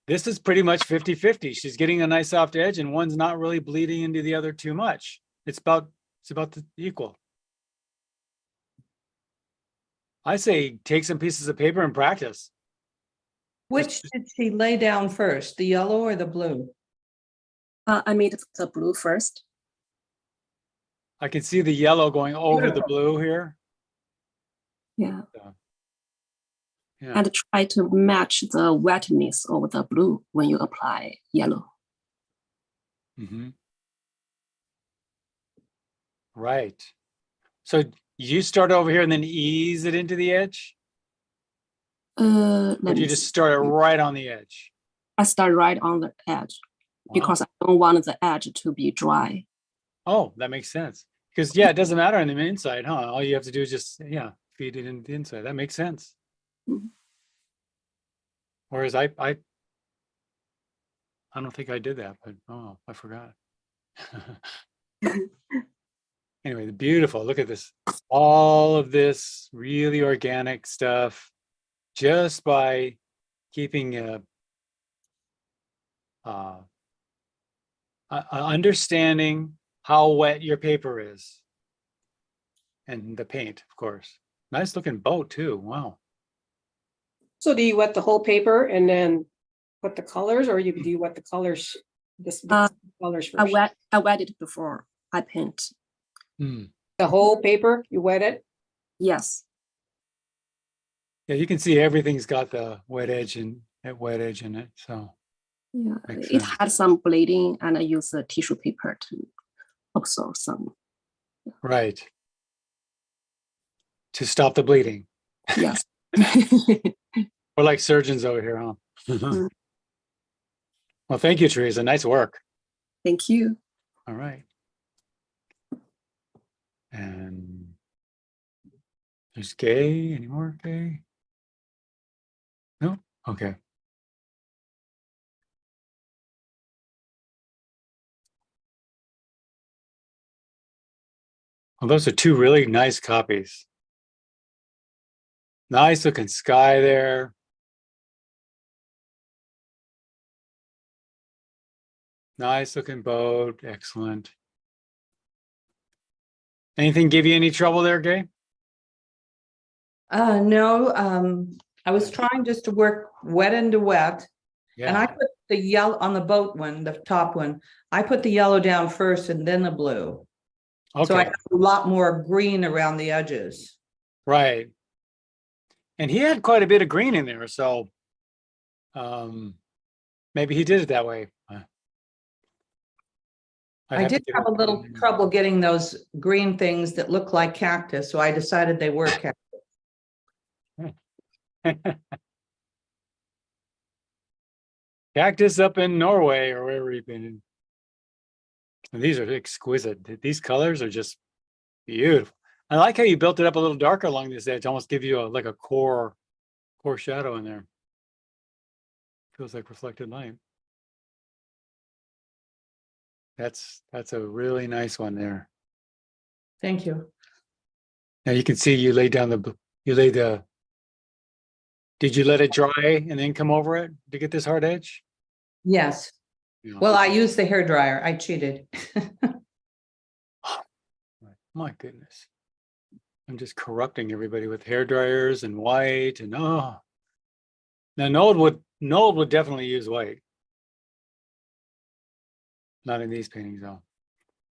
[SPEAKER 2] this is pretty much 50-50. She's getting a nice soft edge and one's not really bleeding into the other too much. It's about the equal. I say take some pieces of paper and practice.
[SPEAKER 12] Which did she lay down first, the yellow or the blue?
[SPEAKER 11] I made the blue first.
[SPEAKER 2] I can see the yellow going over the blue here.
[SPEAKER 11] Yeah.
[SPEAKER 2] Yeah.
[SPEAKER 11] And try to match the wetness of the blue when you apply yellow.
[SPEAKER 2] Mm-hmm. Right. So you start over here and then ease it into the edge? Or do you just start it right on the edge?
[SPEAKER 11] I start right on the edge.
[SPEAKER 2] Wow.
[SPEAKER 11] Because I don't want the edge to be dry.
[SPEAKER 2] Oh, that makes sense. Because yeah, it doesn't matter on the inside, huh? All you have to do is just feed it into the inside. That makes sense.
[SPEAKER 11] Mm-hmm.
[SPEAKER 2] Whereas I don't think I did that, but I forgot. Anyway, beautiful. Look at this. All of this really organic stuff just by keeping understanding how wet your paper is. And the paint, of course. Nice looking boat too. Wow.
[SPEAKER 13] So do you wet the whole paper and then put the colors, or do you wet the colors? Colors first.
[SPEAKER 11] I wet it before I paint.
[SPEAKER 13] The whole paper, you wet it?
[SPEAKER 11] Yes.
[SPEAKER 2] Yeah, you can see everything's got the wet edge in it. So
[SPEAKER 11] yeah, it had some bleeding, and I use the tissue paper to absorb some.
[SPEAKER 2] Right. to stop the bleeding.
[SPEAKER 11] Yeah.
[SPEAKER 2] We're like surgeons over here, huh?
[SPEAKER 11] Mm.
[SPEAKER 2] Well, thank you, Teresa. Nice work.
[SPEAKER 11] Thank you.
[SPEAKER 2] All right. And there's Gay. Any more Gay? No? Okay. Well, those are two really nice copies. Nice looking sky there. Nice looking boat. Excellent. Anything give you any trouble there, Gay?
[SPEAKER 12] No, I was trying just to work wet into wet. And I
[SPEAKER 2] Yeah.
[SPEAKER 12] put the yellow on the boat one, the top one. I put the yellow down first and then the blue. So I
[SPEAKER 2] Okay.
[SPEAKER 12] have a lot more green around the edges.
[SPEAKER 2] Right. And he had quite a bit of green in there, so maybe he did it that way.
[SPEAKER 12] I did have a little trouble getting those green things that look like cactus, so I decided they were cactus.
[SPEAKER 2] Cactus up in Norway or wherever you've been. And these are exquisite. These colors are just beautiful. I like how you built it up a little darker along this edge, almost give you like a core shadow in there. Feels like reflected light. That's a really nice one there.
[SPEAKER 12] Thank you.
[SPEAKER 2] Now you can see you laid down did you let it dry and then come over it to get this hard edge?
[SPEAKER 12] Yes.
[SPEAKER 2] Yeah.
[SPEAKER 12] Well, I used the hair dryer. I cheated.
[SPEAKER 2] My goodness. I'm just corrupting everybody with hair dryers and white and Now Nolde would definitely use white. Not in these paintings though.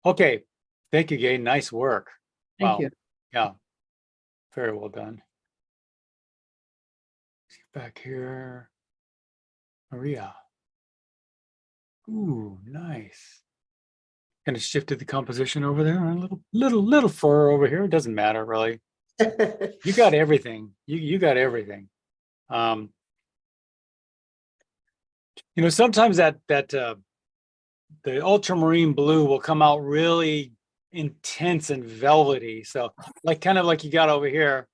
[SPEAKER 2] Okay. Thank you, Gay. Nice work.
[SPEAKER 12] Thank you.
[SPEAKER 2] Yeah. Very well done. Back here. Maria. Ooh, nice. Kind of shifted the composition over there. A little fur over here. It doesn't matter really. You got everything. You got everything. Sometimes that the ultramarine blue will come out really intense and velvety. So kind of like you got over here.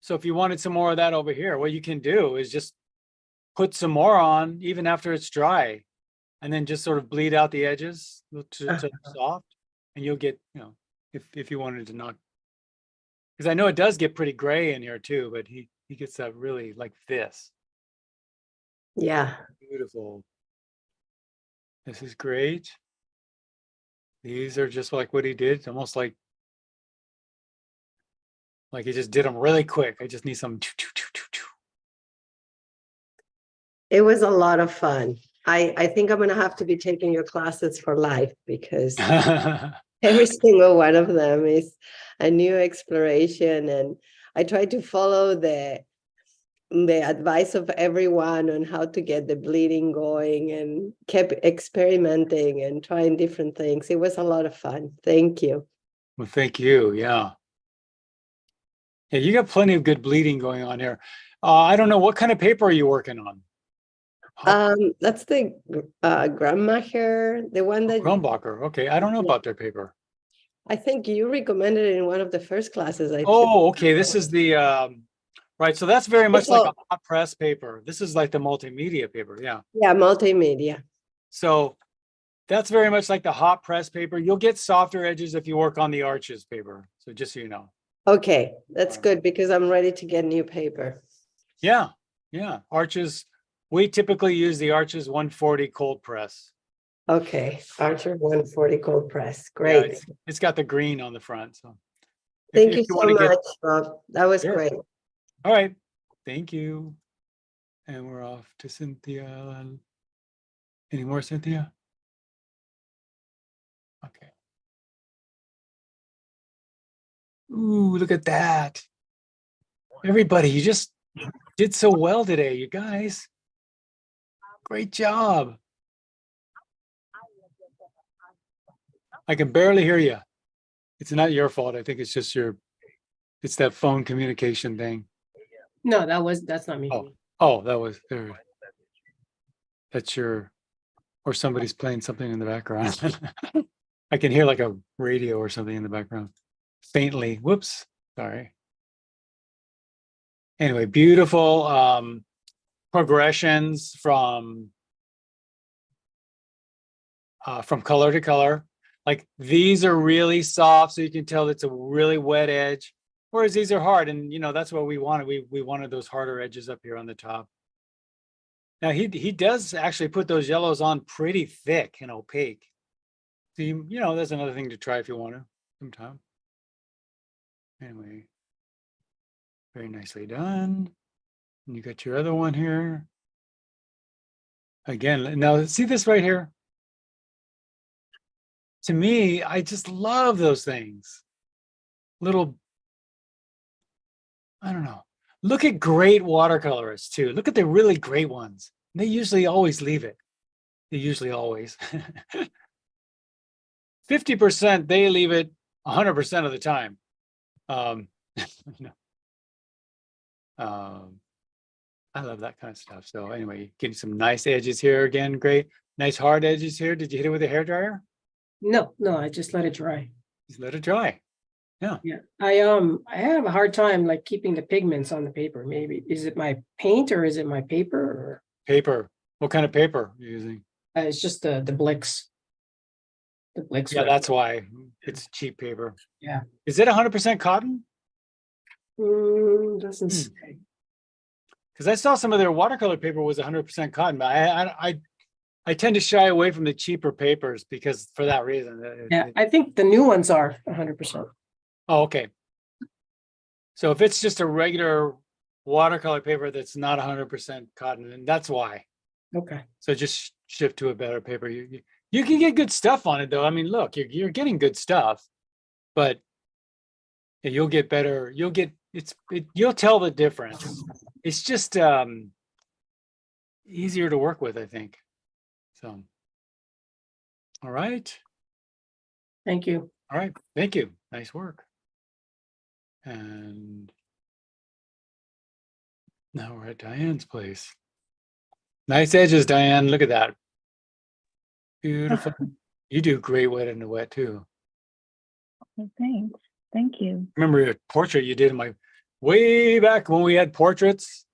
[SPEAKER 2] So if you wanted some more of that over here, what you can do is just put some more on even after it's dry, and then just sort of bleed out the edges to soft, and you'll get, if you wanted to not, because I know it does get pretty gray in here too, but he gets that really like this.
[SPEAKER 7] Yeah.
[SPEAKER 2] Beautiful. This is great. These are just like what he did. It's almost like he just did them really quick. I just need some.
[SPEAKER 7] It was a lot of fun. I think I'm going to have to be taking your classes for life, because every single one of them is a new exploration. And I try to follow the advice of everyone on how to get the bleeding going, and kept experimenting and trying different things. It was a lot of fun. Thank you.
[SPEAKER 2] Well, thank you. Yeah. Yeah, you got plenty of good bleeding going on here. I don't know, what kind of paper are you working on?
[SPEAKER 7] That's the grandma hair, the one that
[SPEAKER 2] Grumbacher. Okay, I don't know about their paper.
[SPEAKER 7] I think you recommended it in one of the first classes I took.
[SPEAKER 2] Oh, okay. This is the right. So that's very much like a hot press paper. This is like the multimedia paper. Yeah.
[SPEAKER 7] Yeah, multimedia.
[SPEAKER 2] So that's very much like the hot press paper. You'll get softer edges if you work on the arches paper. So just so you know.
[SPEAKER 7] Okay, that's good, because I'm ready to get new paper.
[SPEAKER 2] Yeah. Yeah. Arches. We typically use the Arches 140 cold press.
[SPEAKER 7] Okay, Archer 140 cold press. Great.
[SPEAKER 2] Yeah, it's got the green on the front. So
[SPEAKER 7] thank you so much, Bob. That was
[SPEAKER 2] Sure.
[SPEAKER 7] great.
[SPEAKER 2] All right. Thank you. And we're off to Cynthia. Any more, Cynthia? Okay. Ooh, look at that. Everybody, you just did so well today, you guys. Great job. I can barely hear you. It's not your fault. I think it's just your It's that phone communication thing.
[SPEAKER 13] No, that's not me.
[SPEAKER 2] Oh, that was there. That's your, or somebody's playing something in the background. I can hear like a radio or something in the background. Faintly. Whoops. Sorry. Anyway, beautiful progressions from color to color. Like these are really soft, so you can tell it's a really wet edge. Whereas these are hard, and you know that's what we wanted. We wanted those harder edges up here on the top. Now he does actually put those yellows on pretty thick and opaque. So you know that's another thing to try if you want to sometime. Anyway, very nicely done. And you got your other one here. Again, now see this right here? To me, I just love those things. Little, I don't know. Look at great watercolorists too. Look at the really great ones. They usually always leave it. They usually always. 50%, they leave it 100% of the time. I love that kind of stuff. So anyway, getting some nice edges here again. Great. Nice hard edges here. Did you hit it with a hairdryer?
[SPEAKER 13] No, I just let it dry.
[SPEAKER 2] Just let it dry. Yeah.
[SPEAKER 13] Yeah. I have a hard time like keeping the pigments on the paper. Maybe is it my paint or is it my paper or
[SPEAKER 2] paper? What kind of paper are you using?
[SPEAKER 13] It's just the Blix. The Blix.
[SPEAKER 2] Yeah, that's why it's cheap paper.
[SPEAKER 13] Yeah.
[SPEAKER 2] Is it 100% cotton?
[SPEAKER 13] Doesn't say.
[SPEAKER 2] Because I saw some of their watercolor paper was 100% cotton, but I tend to shy away from the cheaper papers because for that reason.
[SPEAKER 13] Yeah, I think the new ones are 100%.
[SPEAKER 2] Oh, okay. So if it's just a regular watercolor paper that's not 100% cotton, then that's why.
[SPEAKER 13] Okay.
[SPEAKER 2] So just shift to a better paper. You can get good stuff on it though. I mean, look, you're getting good stuff, but you'll get better. You'll tell the difference. It's just easier to work with, I think. So, all right.
[SPEAKER 13] Thank you.
[SPEAKER 2] All right. Thank you. Nice work. And now we're at Diane's place. Nice edges, Diane. Look at that. Beautiful. You do great wet in the wet too.
[SPEAKER 9] Okay, thanks. Thank you.
[SPEAKER 2] Remember your portrait you did in my way back when we had portraits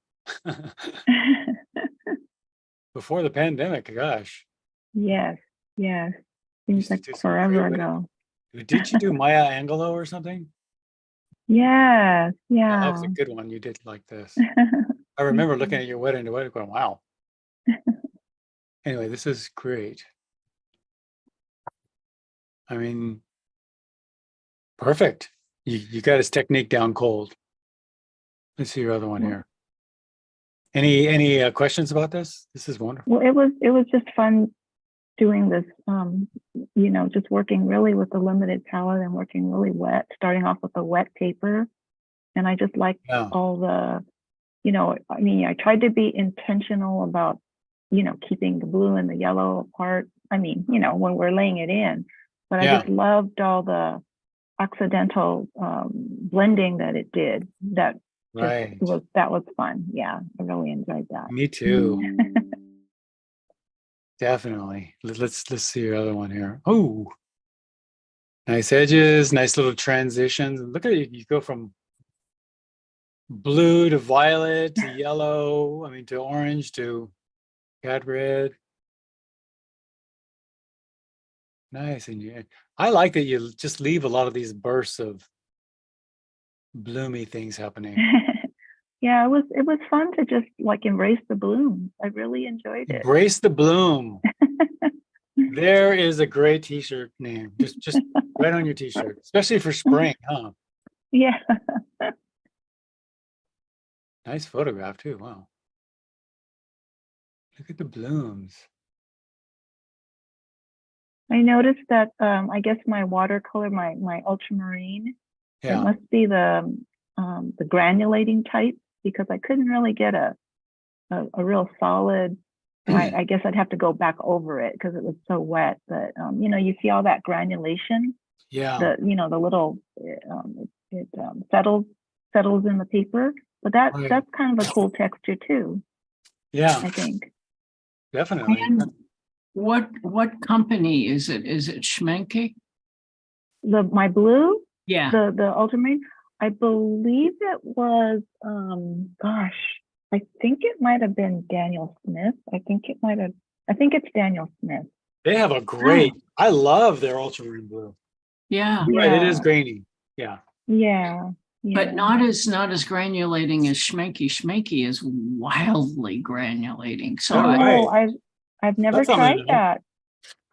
[SPEAKER 2] before the pandemic. Gosh.
[SPEAKER 9] Yes. Seems like forever ago.
[SPEAKER 2] Did you do Maya Angelou or something?
[SPEAKER 9] Yes.
[SPEAKER 2] Yeah, that was a good one. You did like this. I remember looking at your wet in the wet going, wow. Anyway, this is great. I mean, perfect. You got his technique down cold. Let's see your other one here. Any questions about this? This is wonderful.
[SPEAKER 9] Well, it was just fun doing this, just working really with a limited palette and working really wet, starting off with a wet paper. And I just liked all the, I tried to be intentional about, keeping the blue and the yellow apart. when we're laying it in, but I just loved all the accidental blending that it did. That was fun. Yeah, I really enjoyed that.
[SPEAKER 2] Me too. Definitely. Let's see your other one here. Oh, nice edges, nice little transitions. Look at it. You go from blue to violet to yellow. To orange to cat red. Nice. And I like that you just leave a lot of these bursts of bloomy things happening.
[SPEAKER 9] Yeah, it was fun to just embrace the bloom. I really enjoyed it.
[SPEAKER 2] Embrace the bloom. There is a great t-shirt name. Just right on your t-shirt, especially for spring, huh?
[SPEAKER 9] Yeah.
[SPEAKER 2] Nice photograph too. Wow. Look at the blooms.
[SPEAKER 9] I noticed that I guess my watercolor, my ultramarine, it must be the granulating type, because I couldn't really get a real solid. I guess I'd have to go back over it because it was so wet. But you see all that granulation.
[SPEAKER 2] Yeah.
[SPEAKER 9] The little it settles settles in the paper. But
[SPEAKER 2] Right.
[SPEAKER 9] that's kind of a cool texture too,
[SPEAKER 2] Yeah,
[SPEAKER 9] I think.
[SPEAKER 2] definitely.
[SPEAKER 6] And what company is it? Is it Schmenke?
[SPEAKER 9] My blue,
[SPEAKER 6] Yeah.
[SPEAKER 9] the ultramarine, I believe it was gosh, I think it might have been Daniel Smith. I think it's Daniel Smith.
[SPEAKER 2] They have a great, I love their ultramarine blue.
[SPEAKER 6] Yeah.
[SPEAKER 2] You're right, it is
[SPEAKER 9] Yeah.
[SPEAKER 2] grainy. Yeah.
[SPEAKER 9] Yeah.
[SPEAKER 6] But
[SPEAKER 9] Yeah.
[SPEAKER 6] not as granulating as Schmenke. Schmenke is wildly granulating. So
[SPEAKER 2] All right.
[SPEAKER 9] I've never
[SPEAKER 2] That's something to
[SPEAKER 9] tried
[SPEAKER 2] know.
[SPEAKER 9] that.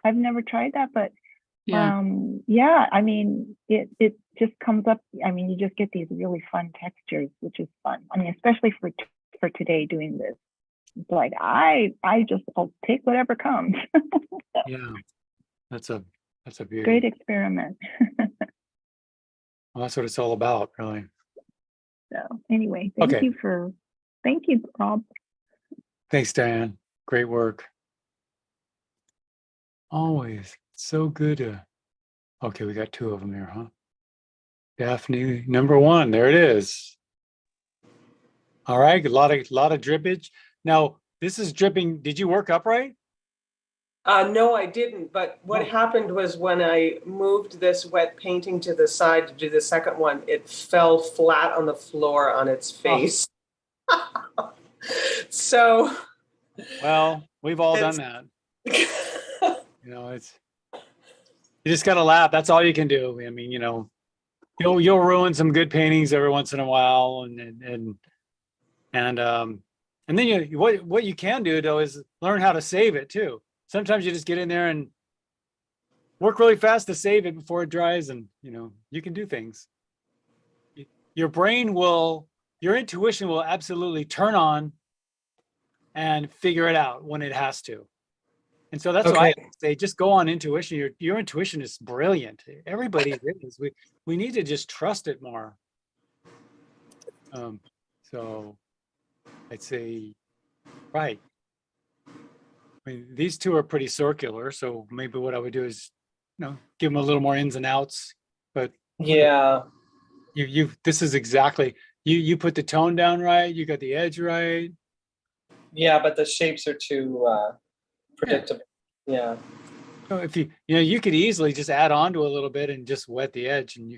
[SPEAKER 9] I've never tried that, but
[SPEAKER 6] yeah.
[SPEAKER 9] yeah, I mean, it just comes up. I mean, you just get these really fun textures, which is fun. I mean, especially for today doing this. It's like I'll take whatever comes.
[SPEAKER 2] Yeah. That's a beauty.
[SPEAKER 9] Great experiment.
[SPEAKER 2] Well, that's what it's all about, really.
[SPEAKER 9] So anyway,
[SPEAKER 2] Okay.
[SPEAKER 9] thank you, Rob.
[SPEAKER 2] Thanks, Diane. Great work. Always so good to. Okay, we got 2 of them here, huh? Daphne, number 1. There it is. All right, a lot of drippage. Now, this is dripping. Did you work upright?
[SPEAKER 13] No, I didn't. But what happened was when I moved this wet painting to the side to do the second one, it fell flat on the floor on its face. So.
[SPEAKER 2] Well, we've all done that. You know, you just gotta laugh. That's all you can do. I mean, you know, you'll ruin some good paintings every once in a while, and then what you can do though is learn how to save it too. Sometimes you just get in there and work really fast to save it before it dries, and you know you can do things. Your intuition will absolutely turn on and figure it out when it has to. And so that's why I say just go on intuition. Your intuition is brilliant. Everybody is. We need to just trust it more. So I'd say, right. I mean, these 2 are pretty circular, so maybe what I would do is, you know, give them a little more ins and outs. But
[SPEAKER 13] Yeah.
[SPEAKER 2] This is exactly you put the tone down right. You got the edge right.
[SPEAKER 13] Yeah, but the shapes are too predictable. Yeah.
[SPEAKER 2] So if you could easily just add on to a little bit and just wet the edge, and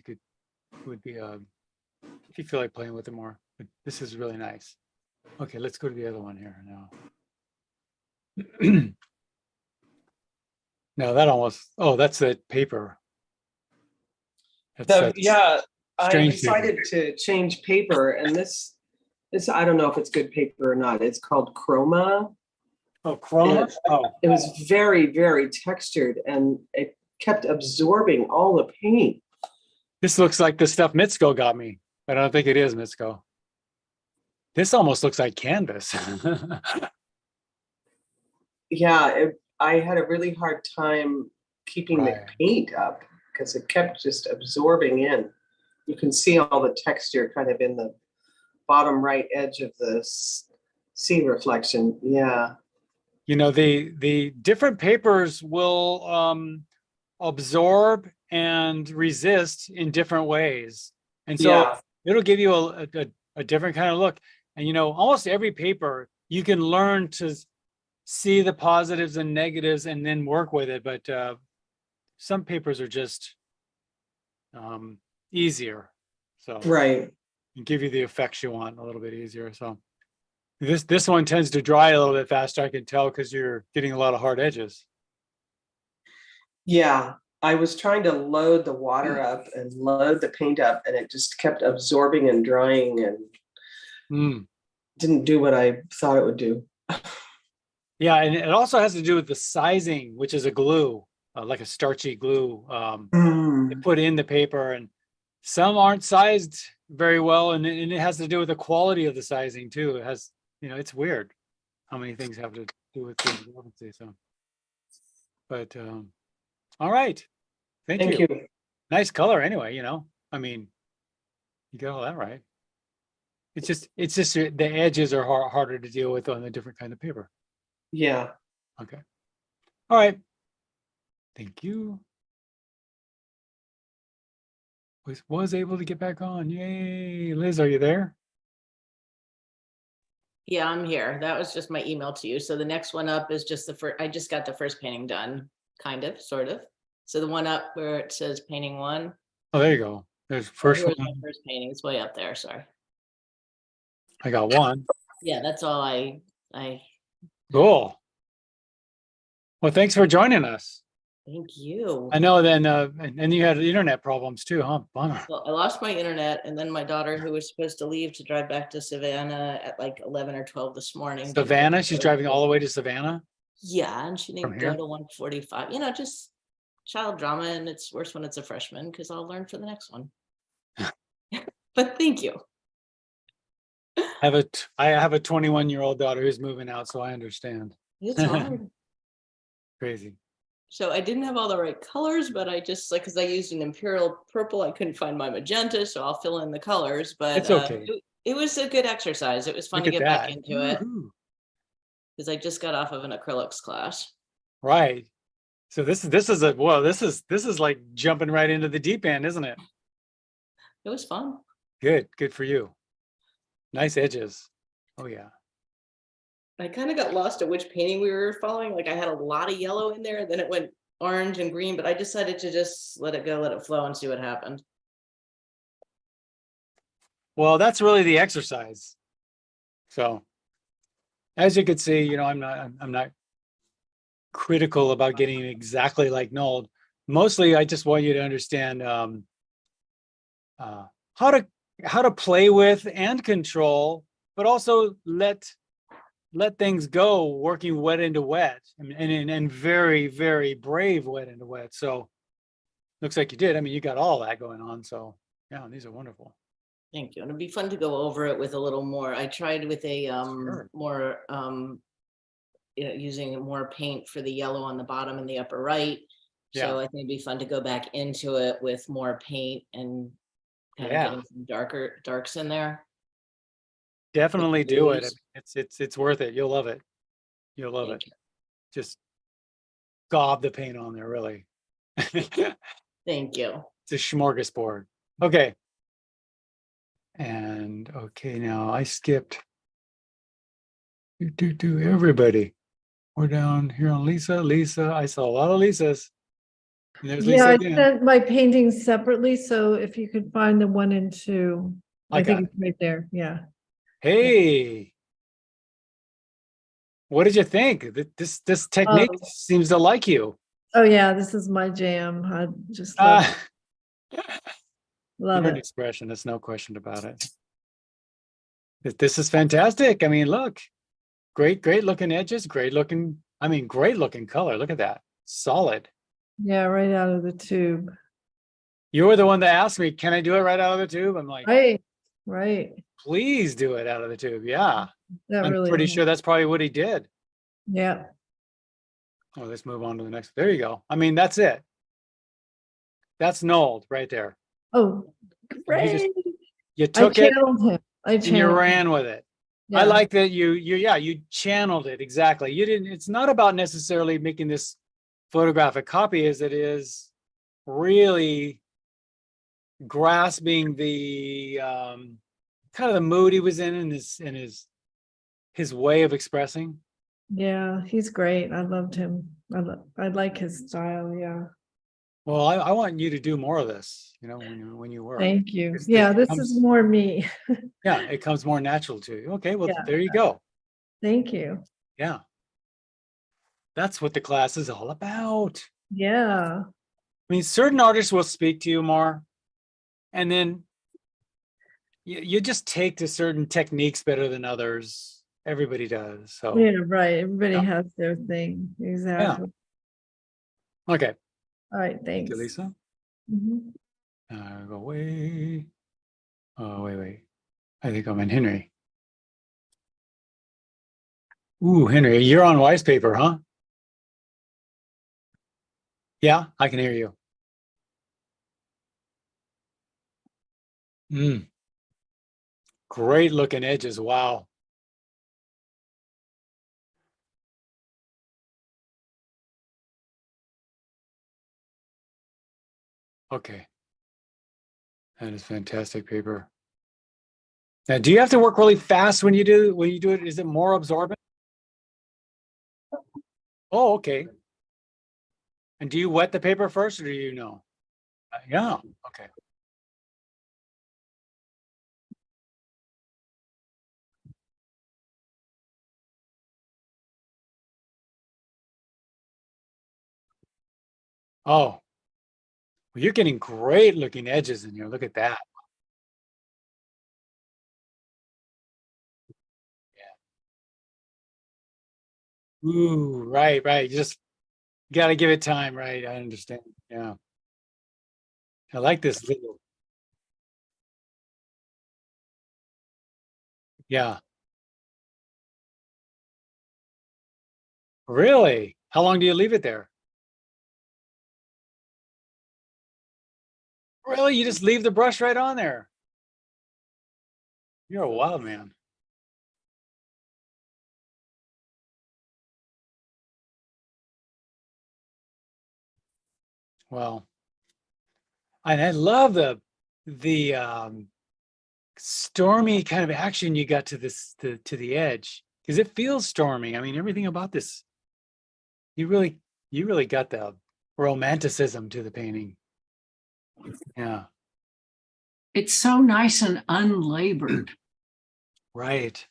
[SPEAKER 2] would be if you feel like playing with it more. But this is really nice. Okay, let's go to the other one here now. No, that's that paper.
[SPEAKER 13] Yeah, I
[SPEAKER 2] strange
[SPEAKER 13] decided to change paper, and this I don't know if it's good paper or not. It's called Chroma.
[SPEAKER 2] Oh, Chroma.
[SPEAKER 13] It was very, very textured, and it kept absorbing all the paint.
[SPEAKER 2] This looks like the stuff Mitsko got me, but I don't think it is Mitsko. This almost looks like canvas.
[SPEAKER 13] Yeah, I had a really hard time keeping the paint up because it kept just absorbing in. You can see all the texture kind of in the bottom right edge of the sea reflection. Yeah.
[SPEAKER 2] You know, the different papers will absorb and resist in different ways. And so it'll give you a different kind of look. And, you know, almost every paper, you can learn to see the positives and negatives and then work with it. But some papers are just easier. So and give you the effects you want a little bit easier. So this one tends to dry a little bit faster, I can tell, because you're getting a lot of hard edges.
[SPEAKER 13] Yeah, I was trying to load the water up and load the paint up, and it just kept absorbing and drying and didn't do what I thought it would do.
[SPEAKER 2] Yeah, and it also has to do with the sizing, which is a glue, like a starchy glue, they put in the paper, and some aren't sized very well, and it has to do with the quality of the sizing too. It has, you know, it's weird how many things have to do with the absorbency. So, but all right, thank you. Nice color, anyway. You know, I mean, you got all that right. It's just the edges are harder to deal with on a different kind of paper.
[SPEAKER 13] Yeah.
[SPEAKER 2] Okay. All right. Thank you. was able to get back on. Yay. Liz, are you there?
[SPEAKER 14] Yeah, I'm here. That was just my email to you. So the next one up is just the first, I just got the first painting done, kind of, sort of. So the one up where it says painting one.
[SPEAKER 2] Oh, there you go. There's
[SPEAKER 14] Oh,
[SPEAKER 2] first
[SPEAKER 14] here's
[SPEAKER 2] one.
[SPEAKER 14] my first painting. It's way up there. Sorry.
[SPEAKER 2] I got one.
[SPEAKER 14] Yeah, that's all I
[SPEAKER 2] Cool. Well, thanks for joining us.
[SPEAKER 14] thank you.
[SPEAKER 2] I know then, and you had internet problems too, huh? Bummer.
[SPEAKER 14] Well, I lost my internet, and then my daughter, who was supposed to leave to drive back to Savannah at like 11 or 12 this morning. didn't get
[SPEAKER 2] Savannah,
[SPEAKER 14] to
[SPEAKER 2] she's
[SPEAKER 14] go
[SPEAKER 2] driving
[SPEAKER 14] to-
[SPEAKER 2] all the way to Savannah.
[SPEAKER 14] Yeah, and she
[SPEAKER 2] From
[SPEAKER 14] didn't go
[SPEAKER 2] here?
[SPEAKER 14] to 145. You know, just child drama, and it's worse when it's a freshman because I'll learn for the next one. But thank you.
[SPEAKER 2] I have a 21-year-old daughter who's moving out, so I understand.
[SPEAKER 14] It's hard.
[SPEAKER 2] Crazy.
[SPEAKER 14] So I didn't have all the right colors, but I just like, because I used an imperial purple, I couldn't find my magenta, so I'll fill in the colors. But
[SPEAKER 2] It's okay.
[SPEAKER 14] it was a good exercise. It was fun
[SPEAKER 2] Look
[SPEAKER 14] to
[SPEAKER 2] at
[SPEAKER 14] get back
[SPEAKER 2] that.
[SPEAKER 14] into it
[SPEAKER 2] Woohoo.
[SPEAKER 14] because I just got off of an acrylics class.
[SPEAKER 2] Right. So this is like jumping right into the deep end, isn't it?
[SPEAKER 14] It was fun.
[SPEAKER 2] Good for you. Nice edges. Oh yeah.
[SPEAKER 14] I kind of got lost at which painting we were following. Like I had a lot of yellow in there, then it went orange and green, but I decided to just let it go, let it flow and see what happened.
[SPEAKER 2] Well, that's really the exercise. So as you can see, you know, I'm not critical about getting exactly like Nolde. Mostly I just want you to understand how to play with and control, but also let things go, working wet into wet, and very, very brave wet into wet. So looks like you did. I mean, you got all that going on. So yeah, these are wonderful.
[SPEAKER 14] Thank you. And it'd be fun to go over it with a little more. I tried with a
[SPEAKER 2] Sure.
[SPEAKER 14] more using more paint for the yellow on the bottom and the upper right. So
[SPEAKER 2] Yeah.
[SPEAKER 14] I think it'd be fun to go back into it with more paint and kind
[SPEAKER 2] Yeah.
[SPEAKER 14] of getting some darks in there.
[SPEAKER 2] Definitely do it.
[SPEAKER 14] blues.
[SPEAKER 2] It's worth it. You'll love it. You'll love
[SPEAKER 14] Thank
[SPEAKER 2] it. Just gob the paint on there, really.
[SPEAKER 14] Thank you.
[SPEAKER 2] It's a smorgasbord. Okay. And okay, now I skipped everybody. We're down here on Lisa. Lisa, I saw a lot of Lisas. And there's
[SPEAKER 5] Yeah,
[SPEAKER 2] Lisa
[SPEAKER 5] I
[SPEAKER 2] again.
[SPEAKER 5] sent my paintings separately, so if you could find the 1 and 2,
[SPEAKER 2] I
[SPEAKER 5] I think
[SPEAKER 2] got
[SPEAKER 5] it's right there. Yeah.
[SPEAKER 2] Hey, what did you think? This technique
[SPEAKER 5] Oh.
[SPEAKER 2] seems to like you.
[SPEAKER 5] Oh yeah, this is my jam. I just love love
[SPEAKER 2] You're an
[SPEAKER 5] it.
[SPEAKER 2] expression. There's no question about it. This is fantastic. I mean, look, great looking edges, great looking color. Look at that. Solid.
[SPEAKER 5] Yeah, right out of the tube.
[SPEAKER 2] You were the one that asked me, can I do it right out of the tube? I'm like,
[SPEAKER 5] Right.
[SPEAKER 2] please do it out of the tube. Yeah.
[SPEAKER 5] That
[SPEAKER 2] I'm
[SPEAKER 5] really
[SPEAKER 2] pretty
[SPEAKER 5] helps.
[SPEAKER 2] sure that's probably what he did.
[SPEAKER 5] Yeah.
[SPEAKER 2] Oh, let's move on to the next. There you go. I mean, that's it. That's Nolde right there.
[SPEAKER 5] Oh, great.
[SPEAKER 2] You took it
[SPEAKER 5] channeled him.
[SPEAKER 2] and you ran with it.
[SPEAKER 5] Yeah.
[SPEAKER 2] I like that you channeled it. Exactly. You didn't, it's not about necessarily making this photographic copy as it is really grasping the kind of the mood he was in and his way of expressing.
[SPEAKER 5] Yeah, he's great. I loved him. I like his style. Yeah.
[SPEAKER 2] Well, I want you to do more of this, you know, when you work.
[SPEAKER 5] Thank you.
[SPEAKER 2] This
[SPEAKER 5] Yeah, this
[SPEAKER 2] comes-
[SPEAKER 5] is more me.
[SPEAKER 2] Yeah, it comes more natural to you. Okay, well,
[SPEAKER 5] Yeah.
[SPEAKER 2] there you go.
[SPEAKER 5] Thank you.
[SPEAKER 2] Yeah. That's what the class is all about.
[SPEAKER 5] Yeah.
[SPEAKER 2] I mean, certain artists will speak to you more, and then you just take to certain techniques better than others. Everybody does. So
[SPEAKER 5] Yeah, right. Everybody
[SPEAKER 2] Yeah.
[SPEAKER 5] has their thing. Exactly.
[SPEAKER 2] okay.
[SPEAKER 5] All right,
[SPEAKER 2] Thank
[SPEAKER 5] thanks.
[SPEAKER 2] you, Lisa.
[SPEAKER 5] Mhm.
[SPEAKER 2] Go away. Oh, wait. I think I'm in Henry. Ooh, Henry, you're on Wise Paper, huh? Yeah, I can hear you. Great looking edges. Wow. Okay. That is fantastic paper. Now, do you have to work really fast when you do it? Is it more absorbent? Oh, okay. And do you wet the paper first, or do you know? Yeah. Okay. Oh, well, you're getting great looking edges in here. Look at that. Ooh, right, right. You just got to give it time, right? I understand. Yeah. I like this little. Yeah. Really? How long do you leave it there? Really? You just leave the brush right on there? You're a wild man. Well, and I love the stormy kind of action you got to to the edge, because it feels stormy. I mean, everything about this, you really got the romanticism to the painting. Yeah.
[SPEAKER 6] It's so nice and unlabored.
[SPEAKER 2] Right.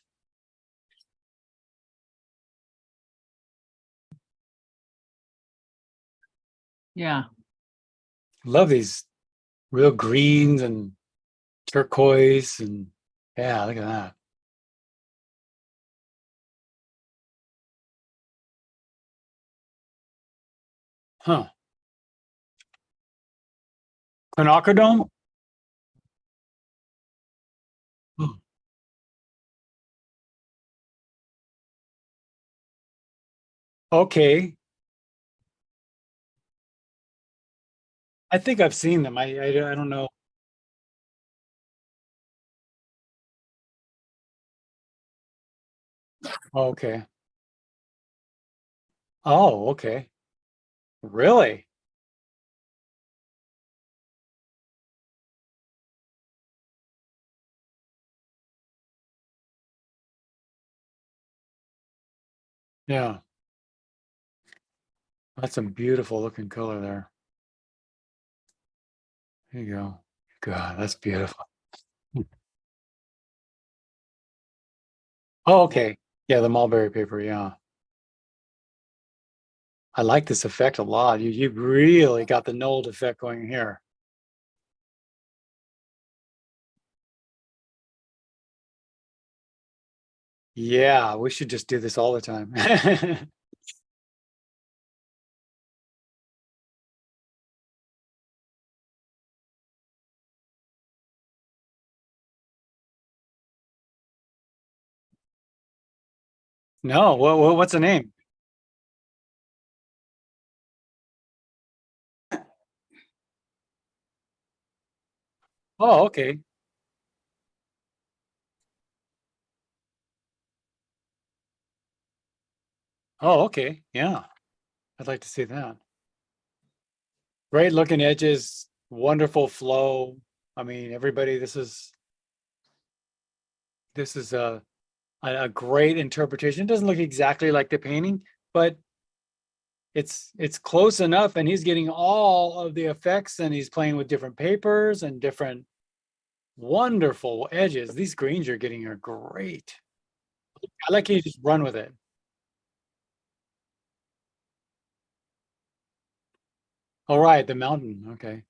[SPEAKER 6] Yeah.
[SPEAKER 2] Love these real greens and turquoise, and yeah, look at that. Huh. Quinacridone? Hmm. Okay. I think I've seen them. I don't know. Okay. Oh, okay. Really? Yeah. That's some beautiful looking color there. There you go. God, that's beautiful. Oh, okay. Yeah, the mulberry paper. Yeah. I like this effect a lot. You really got the Nolde effect going here. Yeah, we should just do this all the time. No, what's the name? Oh, okay. Oh, okay. Yeah. I'd like to see that. Great looking edges, wonderful flow. I mean, everybody, this is a great interpretation. It doesn't look exactly like the painting, but it's close enough, and he's getting all of the effects, and he's playing with different papers and different wonderful edges. These greens you're getting are great. I like you just run with it. All right, the mountain. Okay.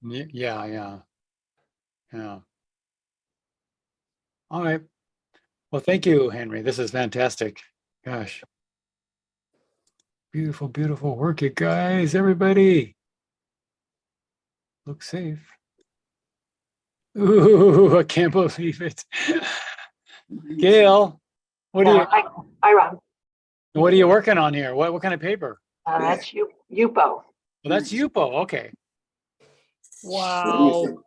[SPEAKER 2] Yeah, yeah, yeah. All right. Well, thank you, Henry. This is fantastic. Gosh. Beautiful, beautiful work, you guys. Everybody. Look safe. Ooh, I can't believe it. Gail, what are you
[SPEAKER 15] Hi, Rob.
[SPEAKER 2] what are you working on here? What kind of paper?
[SPEAKER 15] That's Yupo.
[SPEAKER 2] Well, that's Yupo. Okay.
[SPEAKER 15] Wow.